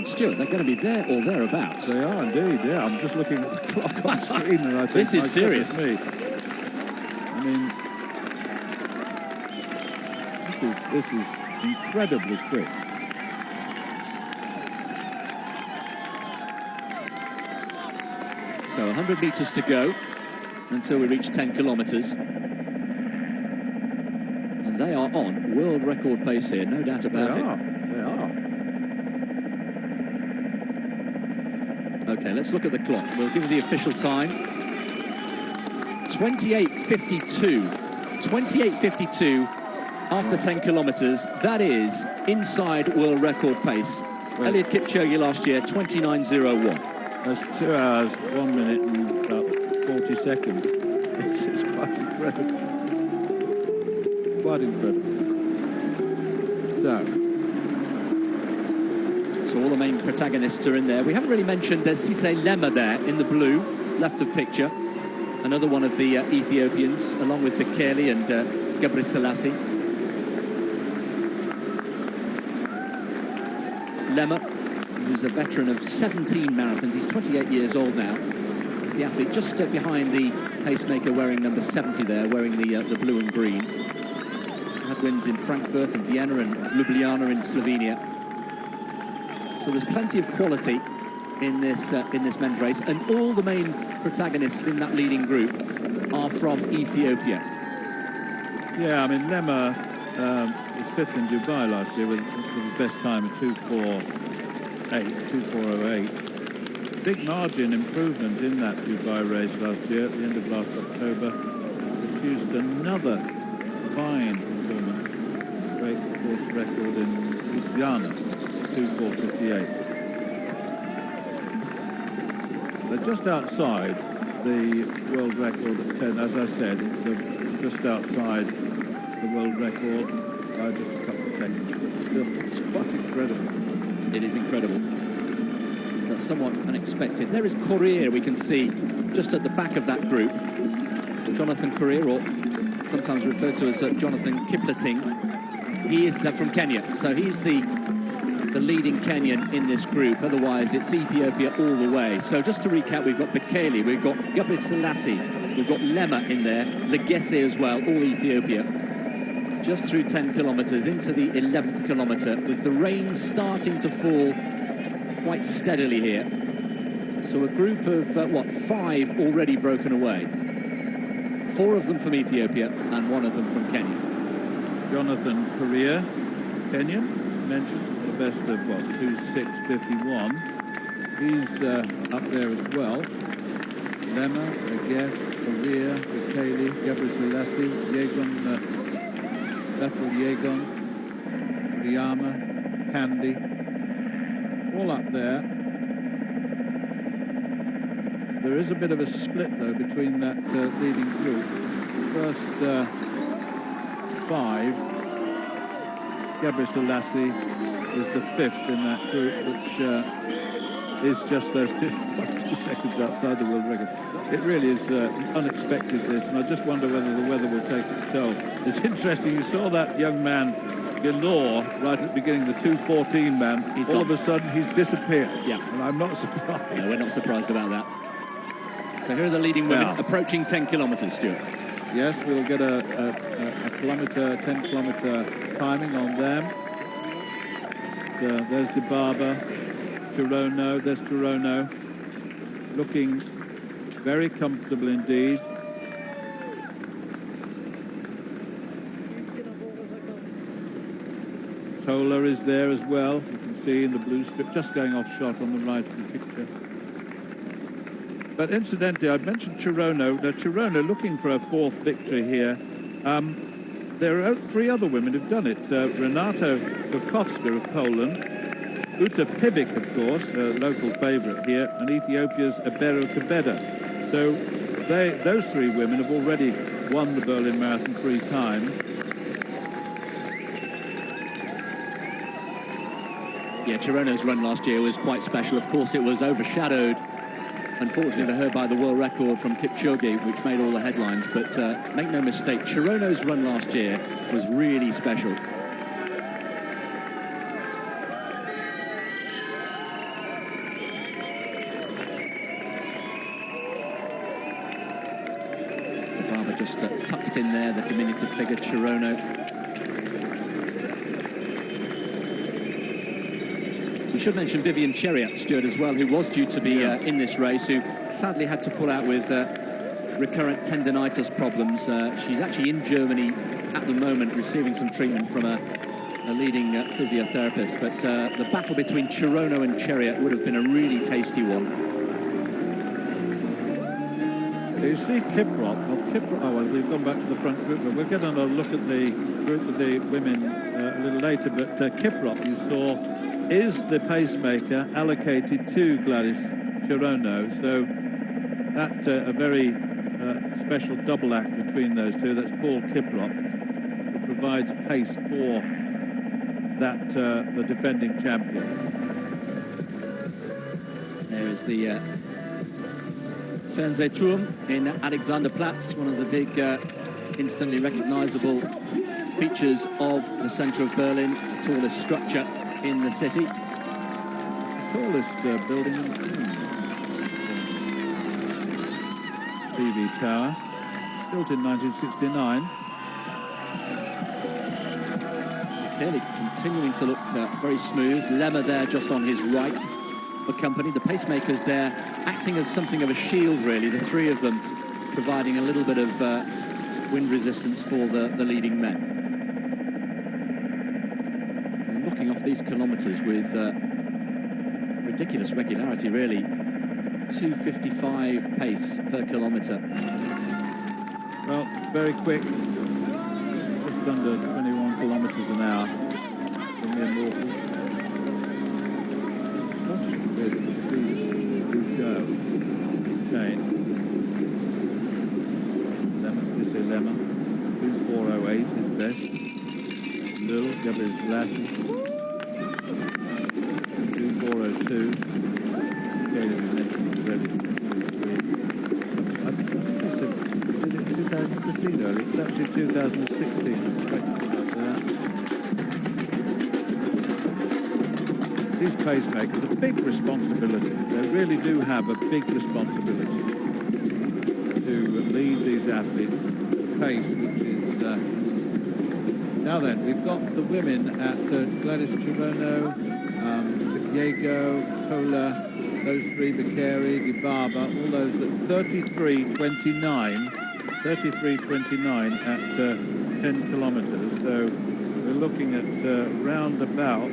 Stuart, they're going to be there or thereabouts. They are indeed, yeah. I'm just looking at the clock on screen and I think, this is serious. Me. I mean, this is incredibly quick. So 100 metres to go until we reach 10 kilometres. And they are on world record pace here, no doubt about it. They are. Okay, let's look at the clock. We'll give you the official time. 28:52. 28:52 after 10 kilometres. That is inside world record pace. Eliud Kipchoge last year, 29:01. That's 2 hours, 1 minute and about 40 seconds. It's quite incredible. Quite incredible. So all the main protagonists are in there. We haven't really mentioned Sise Lema there in the blue, left of picture. Another one of the Ethiopians, along with Bekele and Gebre Selassie. Lema, who's a veteran of 17 marathons. He's 28 years old now. He's the athlete just behind the pacemaker wearing number 70 there, wearing the blue and green. He's had wins in Frankfurt and Vienna and Ljubljana in Slovenia. So there's plenty of quality in this men's race, and all the main protagonists in that leading group are from Ethiopia. Yeah, I mean, Lema was 5th in Dubai last year with his best time of 2:4.08. big margin improvement in that Dubai race last year. At the end of last October, produced another fine performance, great course record in Ljubljana, 2:4:58. They're just outside the world record at 10. As I said, it's just outside the world record by just a couple of seconds. But still, it's quite incredible. It is incredible. That's somewhat unexpected. There is Korir, we can see just at the back of that group. Jonathan Korir, or sometimes referred to as Jonathan Kipleting. He is from Kenya, so he's the leading Kenyan in this group. Otherwise, it's Ethiopia all the way. So just to recap, we've got Bekele, we've got Gabriel Selassie, we've got Lema in there, Legesse as well, all Ethiopia. Just through 10 kilometres into the 11th kilometre, with the rain starting to fall quite steadily here. So a group of, 5 already broken away. 4 of them from Ethiopia and 1 of them from Kenya. Jonathan Korir, Kenyan, mentioned, for the best of, 2:6:51. He's up there as well. Lema, Legesse, Korir, Bekele, Gabriel Selassie, Yegon, Bethel Yegon, Riyama, Candy, all up there. There is a bit of a split, though, between that leading group. The first 5, Gabriel Selassie is the 5th in that group, which is just those 2 seconds outside the world record. It really is unexpected, this, and I just wonder whether the weather will take its toll. It's interesting, you saw that young man, Galore, right at the beginning, the 2:14 man. All of a sudden, he's disappeared. Yeah. And I'm not surprised. No, we're not surprised about that. So here are the leading women approaching 10 kilometres, Stuart. Yes, we'll get a 10-kilometre timing on them. There's Dibaba, Chirono, there's Chirono, looking very comfortable indeed. Tola is there as well, you can see in the blue strip, just going off shot on the right of the picture. But incidentally, I mentioned Chirono. Now, Chirono looking for a 4th victory here. There are 3 other women who've done it. Renato Bukowska of Poland, Uta Pibic, of course, a local favourite here, and Ethiopia's Ebero Kebeda. So those 3 women have already won the Berlin Marathon 3 times. Yeah, Chirono's run last year was quite special. Of course, it was overshadowed, unfortunately for her, by the world record from Kipchoge, which made all the headlines. But make no mistake, Chirono's run last year was really special. Baba just tucked in there, the diminutive figure, Chirono. We should mention Vivian Cheriat, Stuart, as well, who was due to be in this race, who sadly had to pull out with recurrent tendinitis problems. She's actually in Germany at the moment, receiving some treatment from a leading physiotherapist. But the battle between Chirono and Cheriat would have been a really tasty one. You see Kiprop. Well, we've gone back to the front group, but we'll get another look at the group of the women a little later. But Kiprop, you saw, is the pacemaker allocated to Gladys Chirono. So that a very special double act between those 2. That's Paul Kiprop, who provides pace for that the defending champion. There is the Fernsehturm in Alexanderplatz, one of the big instantly recognisable features of the centre of Berlin, the tallest structure in the city. Tallest building in the TV tower, built in 1969. Clearly continuing to look very smooth. Lemmer there just on his right for company. The pacemakers there acting as something of a shield, really. The 3 of them providing a little bit of wind resistance for the leading men. These kilometres with ridiculous regularity, really. 2:55 pace per kilometre. Well, it's very quick. Just under 21 kilometres an hour from the immortals. Astonishing, really, the speed we go. Chain. Lemma, Sisse Lemma. 2:408 is best. Lil, Gabriel Lassie. 2:402. Okay, we mentioned already. I think I said, did it 2015 early? It's actually 2016. These pacemakers, a big responsibility. They really do have a big responsibility to lead these athletes at a pace which is... Now then, we've got the women at Gladys Chirono, Diego, Tola, those three, Bakary, Dibaba, all those at 33:29 at 10 kilometres. So we're looking at round about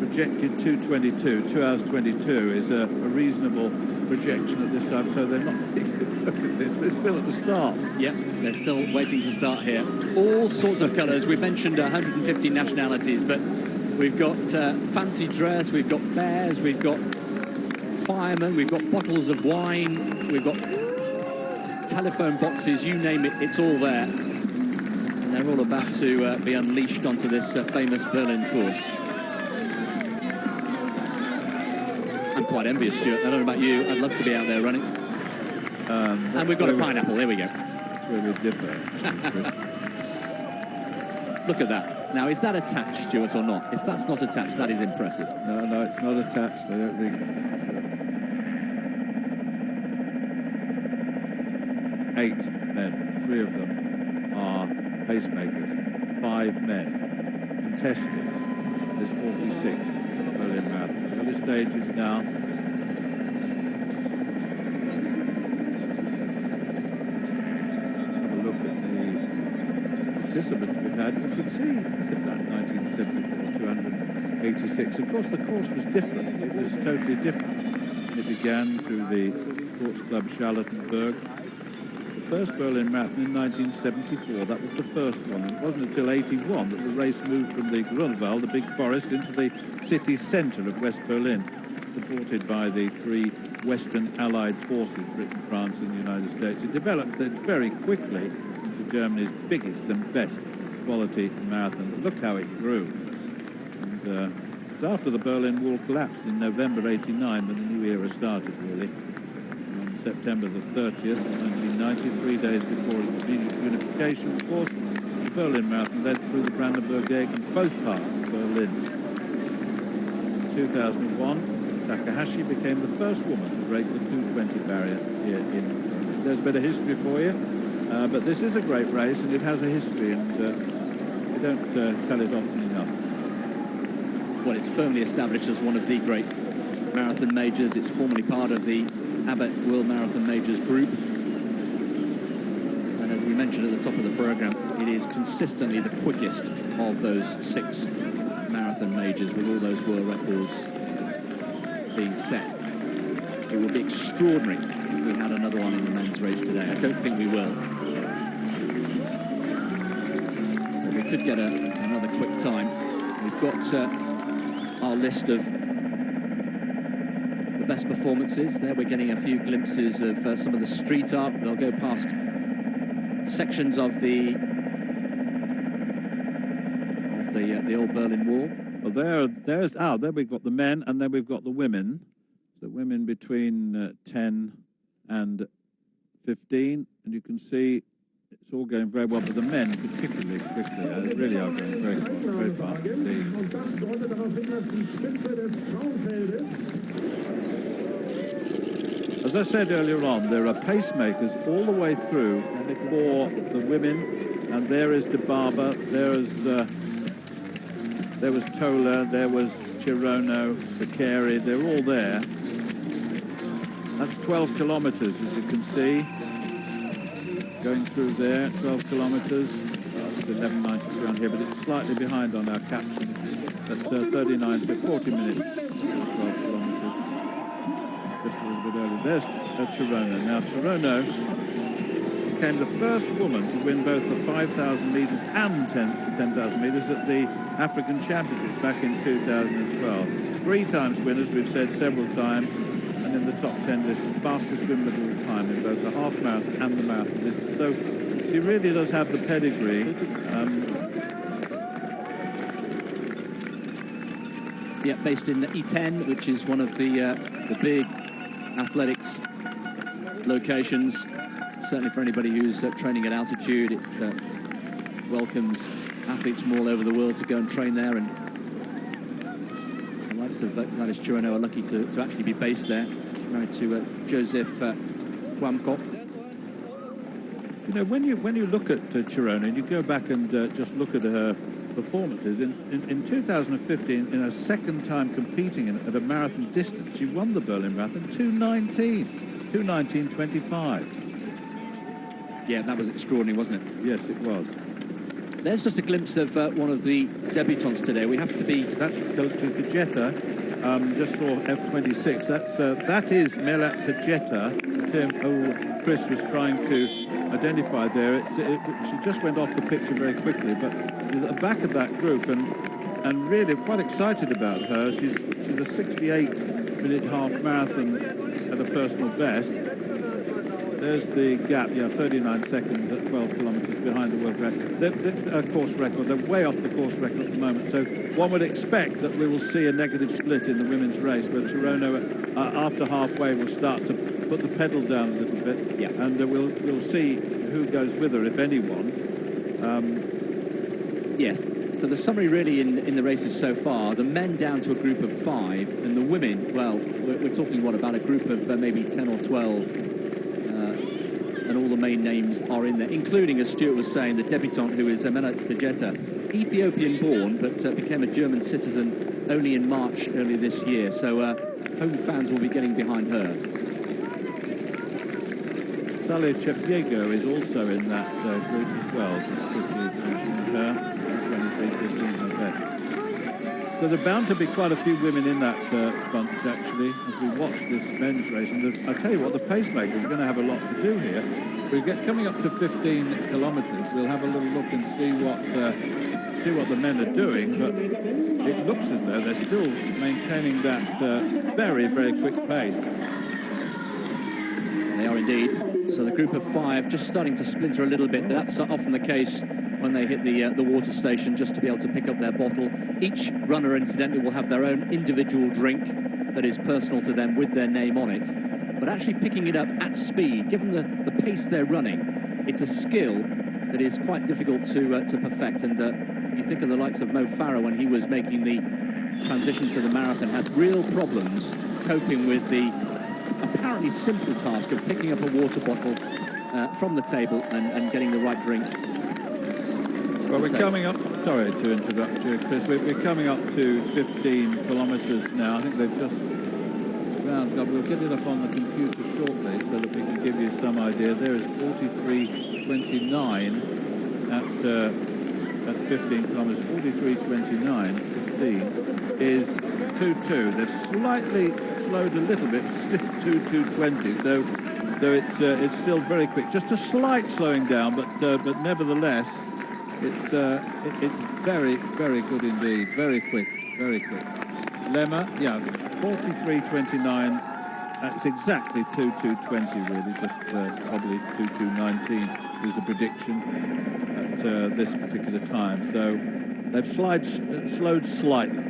projected 2:22, 2 hours 22 is a reasonable projection at this time. So they're not, they're still at the start. Yeah, they're still waiting to start here. All sorts of colours. We've mentioned 150 nationalities, but we've got fancy dress, we've got bears, we've got firemen, we've got bottles of wine, we've got telephone boxes, you name it, it's all there. And they're all about to be unleashed onto this famous Berlin course. I'm quite envious, Stuart. I don't know about you. I'd love to be out there running. And we've got a pineapple. There we go. That's where we differ. Look at that. Now, is that attached, Stuart, or not? If that's not attached, that is impressive. No, it's not attached. I don't think it's... 8 men, 3 of them are pacemakers, 5 men contesting this 46th Berlin Marathon. So this stage is now have a look at the participants we've had. You can see, look at that, 1974, 286. Of course, the course was different. It was totally different. It began through the Sports Club Charlottenburg. First Berlin Marathon in 1974, that was the first one. It wasn't until 81 that the race moved from the Grunewald, the big forest, into the city centre of West Berlin, supported by the 3 Western Allied forces, Britain, France and the United States. It developed very quickly into Germany's biggest and best quality marathon. But look how it grew. And it was after the Berlin Wall collapsed in November 89 when the new era started, really. September the 30th, 1990, 3 days before its unification, of course, the Berlin Marathon led through the Brandenburg Gate and both parts of Berlin. In 2001, Takahashi became the first woman to break the 2:20 barrier here in Berlin. There's a bit of history for you, but this is a great race and it has a history, and we don't tell it often enough. Well, it's firmly established as one of the great marathon majors. It's formerly part of the Abbott World Marathon Majors group, and as we mentioned at the top of the programme, it is consistently the quickest of those 6 marathon majors, with all those world records being set. It would be extraordinary if we had another one in the men's race today. I don't think we will, but we could get another quick time. We've got our list of best performances. There we're getting a few glimpses of some of the street art. They'll go past sections of the old Berlin Wall. Well, there we've got the men, and then we've got the women. The women between 10 and 15, and you can see it's all going very well, but the men particularly quickly. They really are going very fast indeed. As I said earlier on, there are pacemakers all the way through for the women, and there is Dibaba, there was Tola, there was Chirono, Bakary, they're all there. That's 12 kilometres, as you can see, going through there, 12 kilometres. It's 11.93 on here, but it's slightly behind on our caption at 39 to 40 minutes, 12 kilometres. Just a little bit earlier. There's Tarenagasi. Now, Tarenagasi became the first woman to win both the 5,000 metres and 10,000 metres at the African Championships back in 2012. 3 times winners, we've said several times, and in the top 10 list, the fastest women of all time in both the half marathon and the marathon distance. So she really does have the pedigree. Yeah, based in E10, which is one of the big athletics locations. Certainly for anybody who's training at altitude, it welcomes athletes from all over the world to go and train there. And the likes of Gladys Chirano are lucky to actually be based there. She's married to Joseph Kwamko. You know, when you look at Chirano and you go back and just look at her performances, in 2015, in her second time competing at a marathon distance, she won the Berlin Marathon 2:19.25. Yeah, that was extraordinary, wasn't it? Yes, it was. There's just a glimpse of one of the debutantes today. We have to be... That's Kajeta. Just saw F26. That is Melat Kajeta, the term Chris was trying to identify there. She just went off the picture very quickly, but she's at the back of that group, and really quite excited about her. She's a 68-minute half marathon at a personal best. There's the gap, 39 seconds at 12 kilometres behind the world record. The course record, they're way off the course record at the moment. So one would expect that we will see a negative split in the women's race, where Chirano, after halfway, will start to put the pedal down a little bit. Yeah. And we'll see who goes with her, if anyone. Yes. So the summary really in the races so far, the men down to a group of 5, and the women, well, we're talking, about a group of maybe 10 or 12, and all the main names are in there, including, as Stuart was saying, the debutante, who is Melat Kajeta, Ethiopian-born, but became a German citizen only in March earlier this year. So home fans will be getting behind her. Salih Chepyego is also in that group as well, just quickly mentioning her. 23:15 her best. So there are bound to be quite a few women in that bunch, actually, as we watch this men's race. And I tell you what, the pacemakers are going to have a lot to do here. We get coming up to 15 kilometres. We'll have a little look and see what the men are doing. But it looks as though they're still maintaining that very, very quick pace. They are indeed. So the group of 5 just starting to splinter a little bit. That's often the case when they hit the water station, just to be able to pick up their bottle. Each runner, incidentally, will have their own individual drink that is personal to them with their name on it. But actually picking it up at speed, given the pace they're running, it's a skill that is quite difficult to perfect. And you think of the likes of Mo Farah when he was making the transition to the marathon, had real problems coping with the apparently simple task of picking up a water bottle from the table and getting the right drink. Well, we're coming up, sorry to interrupt you, Chris, we're coming up to 15 kilometres now. I think they've just rounded up. We'll get it up on the computer shortly so that we can give you some idea. There is 43:29 at 15 kilometres. 43:29, 15 is 2:2. They've slightly slowed a little bit, still 2:20. So it's still very quick. Just a slight slowing down, but nevertheless, it's very, very good indeed. Very quick, very quick. Lemma, 43:29. That's exactly 2:2:20 really. Just probably 2:2:19 is a prediction at this particular time. So they've slowed slightly.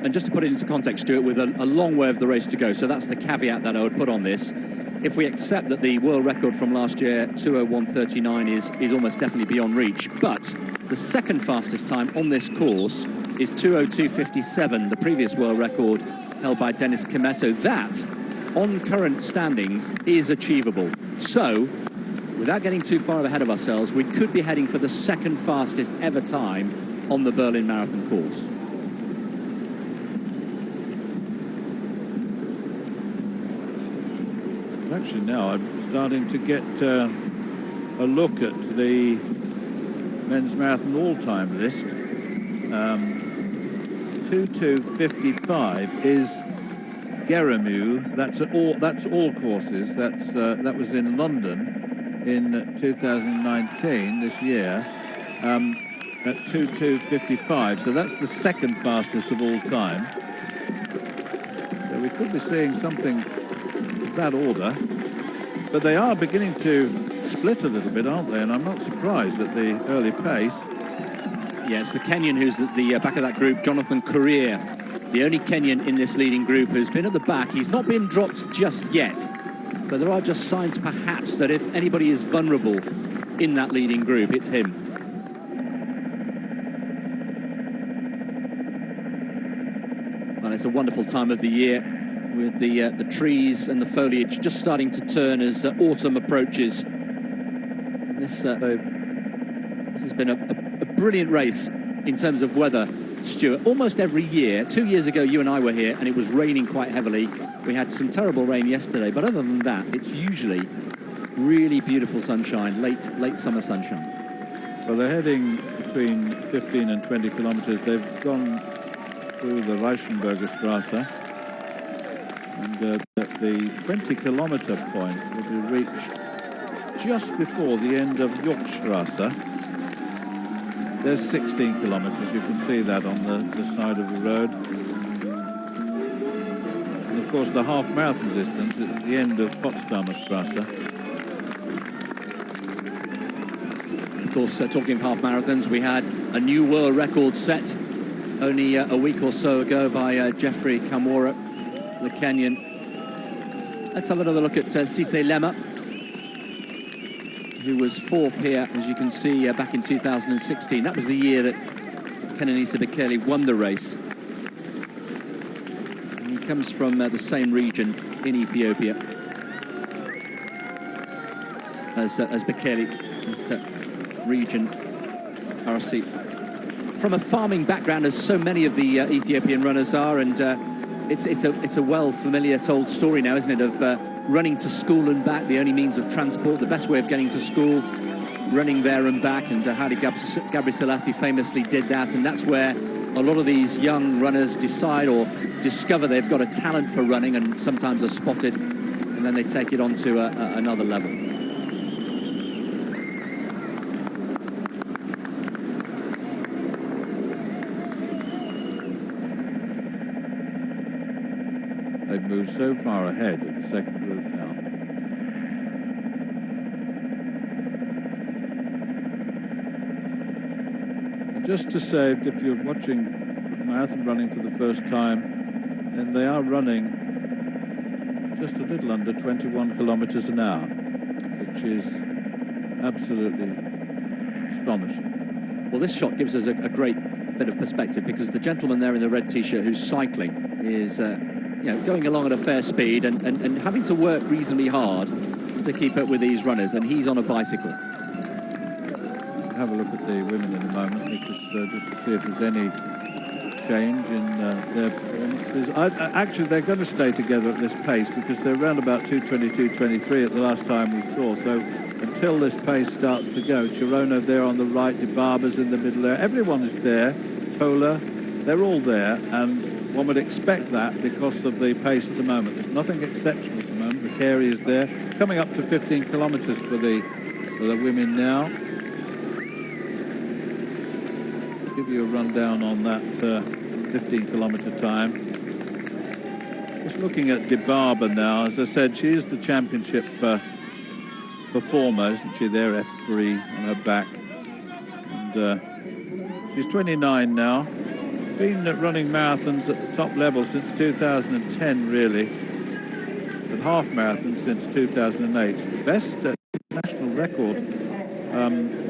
And just to put it into context, Stuart, with a long way of the race to go, so that's the caveat that I would put on this. If we accept that the world record from last year, 2:01:39, is almost definitely beyond reach, but the second fastest time on this course is 2:02:57, the previous world record held by Dennis Kimetto. That, on current standings, is achievable. So, without getting too far ahead of ourselves, we could be heading for the second fastest ever time on the Berlin Marathon course. Actually, now I'm starting to get a look at the men's marathon all-time list. 2:2:55 is Geremu. That's all courses. That was in London in 2019, this year, at 2:2:55. So that's the second fastest of all time. So we could be seeing something of that order. But they are beginning to split a little bit, aren't they? And I'm not surprised at the early pace. Yes, the Kenyan who's at the back of that group, Jonathan Korir, the only Kenyan in this leading group who's been at the back. He's not been dropped just yet, but there are just signs perhaps that if anybody is vulnerable in that leading group, it's him. Well, it's a wonderful time of the year with the trees and the foliage just starting to turn as autumn approaches. This has been a brilliant race in terms of weather, Stuart. Almost every year, 2 years ago you and I were here and it was raining quite heavily. We had some terrible rain yesterday, but other than that, it's usually really beautiful sunshine, late summer sunshine. Well, they're heading between 15 and 20 kilometres. They've gone through the Reichenberger Strasse, and at the 20-kilometre point will be reached just before the end of Yorkstrasse. There's 16 kilometres, you can see that on the side of the road. And of course the half marathon distance at the end of Potsdamer Strasse. Of course, talking of half marathons, we had a new world record set only a week or so ago by Geoffrey Kamworor, the Kenyan. Let's have another look at Cisse Lema, who was fourth here, as you can see, back in 2016. That was the year that Kenenisa Bekele won the race. And he comes from the same region in Ethiopia as Bekele, this region, RC. From a farming background, as so many of the Ethiopian runners are, and it's a well familiar told story now, isn't it, of running to school and back, the only means of transport, the best way of getting to school, running there and back, and Haile Gebrselassie famously did that, and that's where a lot of these young runners decide or discover they've got a talent for running, and sometimes are spotted, and then they take it on to another level. They've moved so far ahead of the second group now. And just to say, if you're watching marathon running for the first time, then they are running just a little under 21 kilometres an hour, which is absolutely astonishing. Well, this shot gives us a great bit of perspective, because the gentleman there in the red t-shirt who's cycling is going along at a fair speed and having to work reasonably hard to keep up with these runners, and he's on a bicycle. Have a look at the women in a moment, because just to see if there's any change in their performances. Actually, they're going to stay together at this pace, because they're around about 2:22:23 at the last time we saw. So until this pace starts to go, Chirono there on the right, Dibaba's in the middle there. Everyone is there. Tola, they're all there, and one would expect that because of the pace at the moment. There's nothing exceptional at the moment. Bekele is there, coming up to 15 kilometres for the women now. I'll give you a rundown on that 15-kilometre time. Just looking at Dibaba now, as I said, she is the championship performer, isn't she? There, F3 on her back, and she's 29 now. Been running marathons at the top level since 2010, really, but half marathons since 2008. Best national record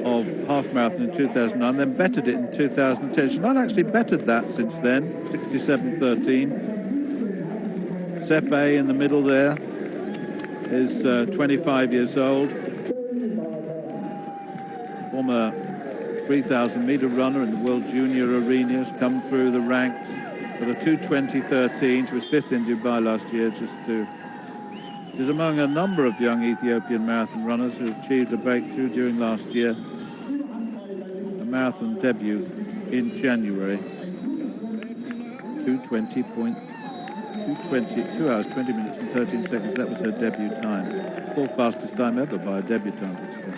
of half marathon in 2009, then bettered it in 2010. She's not actually bettered that since then, 67:13. Sefe in the middle there is 25 years old, former 3,000-metre runner in the World Junior Arena, has come through the ranks at a 2:20:13. She was fifth in Dubai last year. She's among a number of young Ethiopian marathon runners who achieved a breakthrough during last year. A marathon debut in January. 2:20.2. 2 hours, 20 minutes and 13 seconds. That was her debut time. Fourth fastest time ever by a debutante.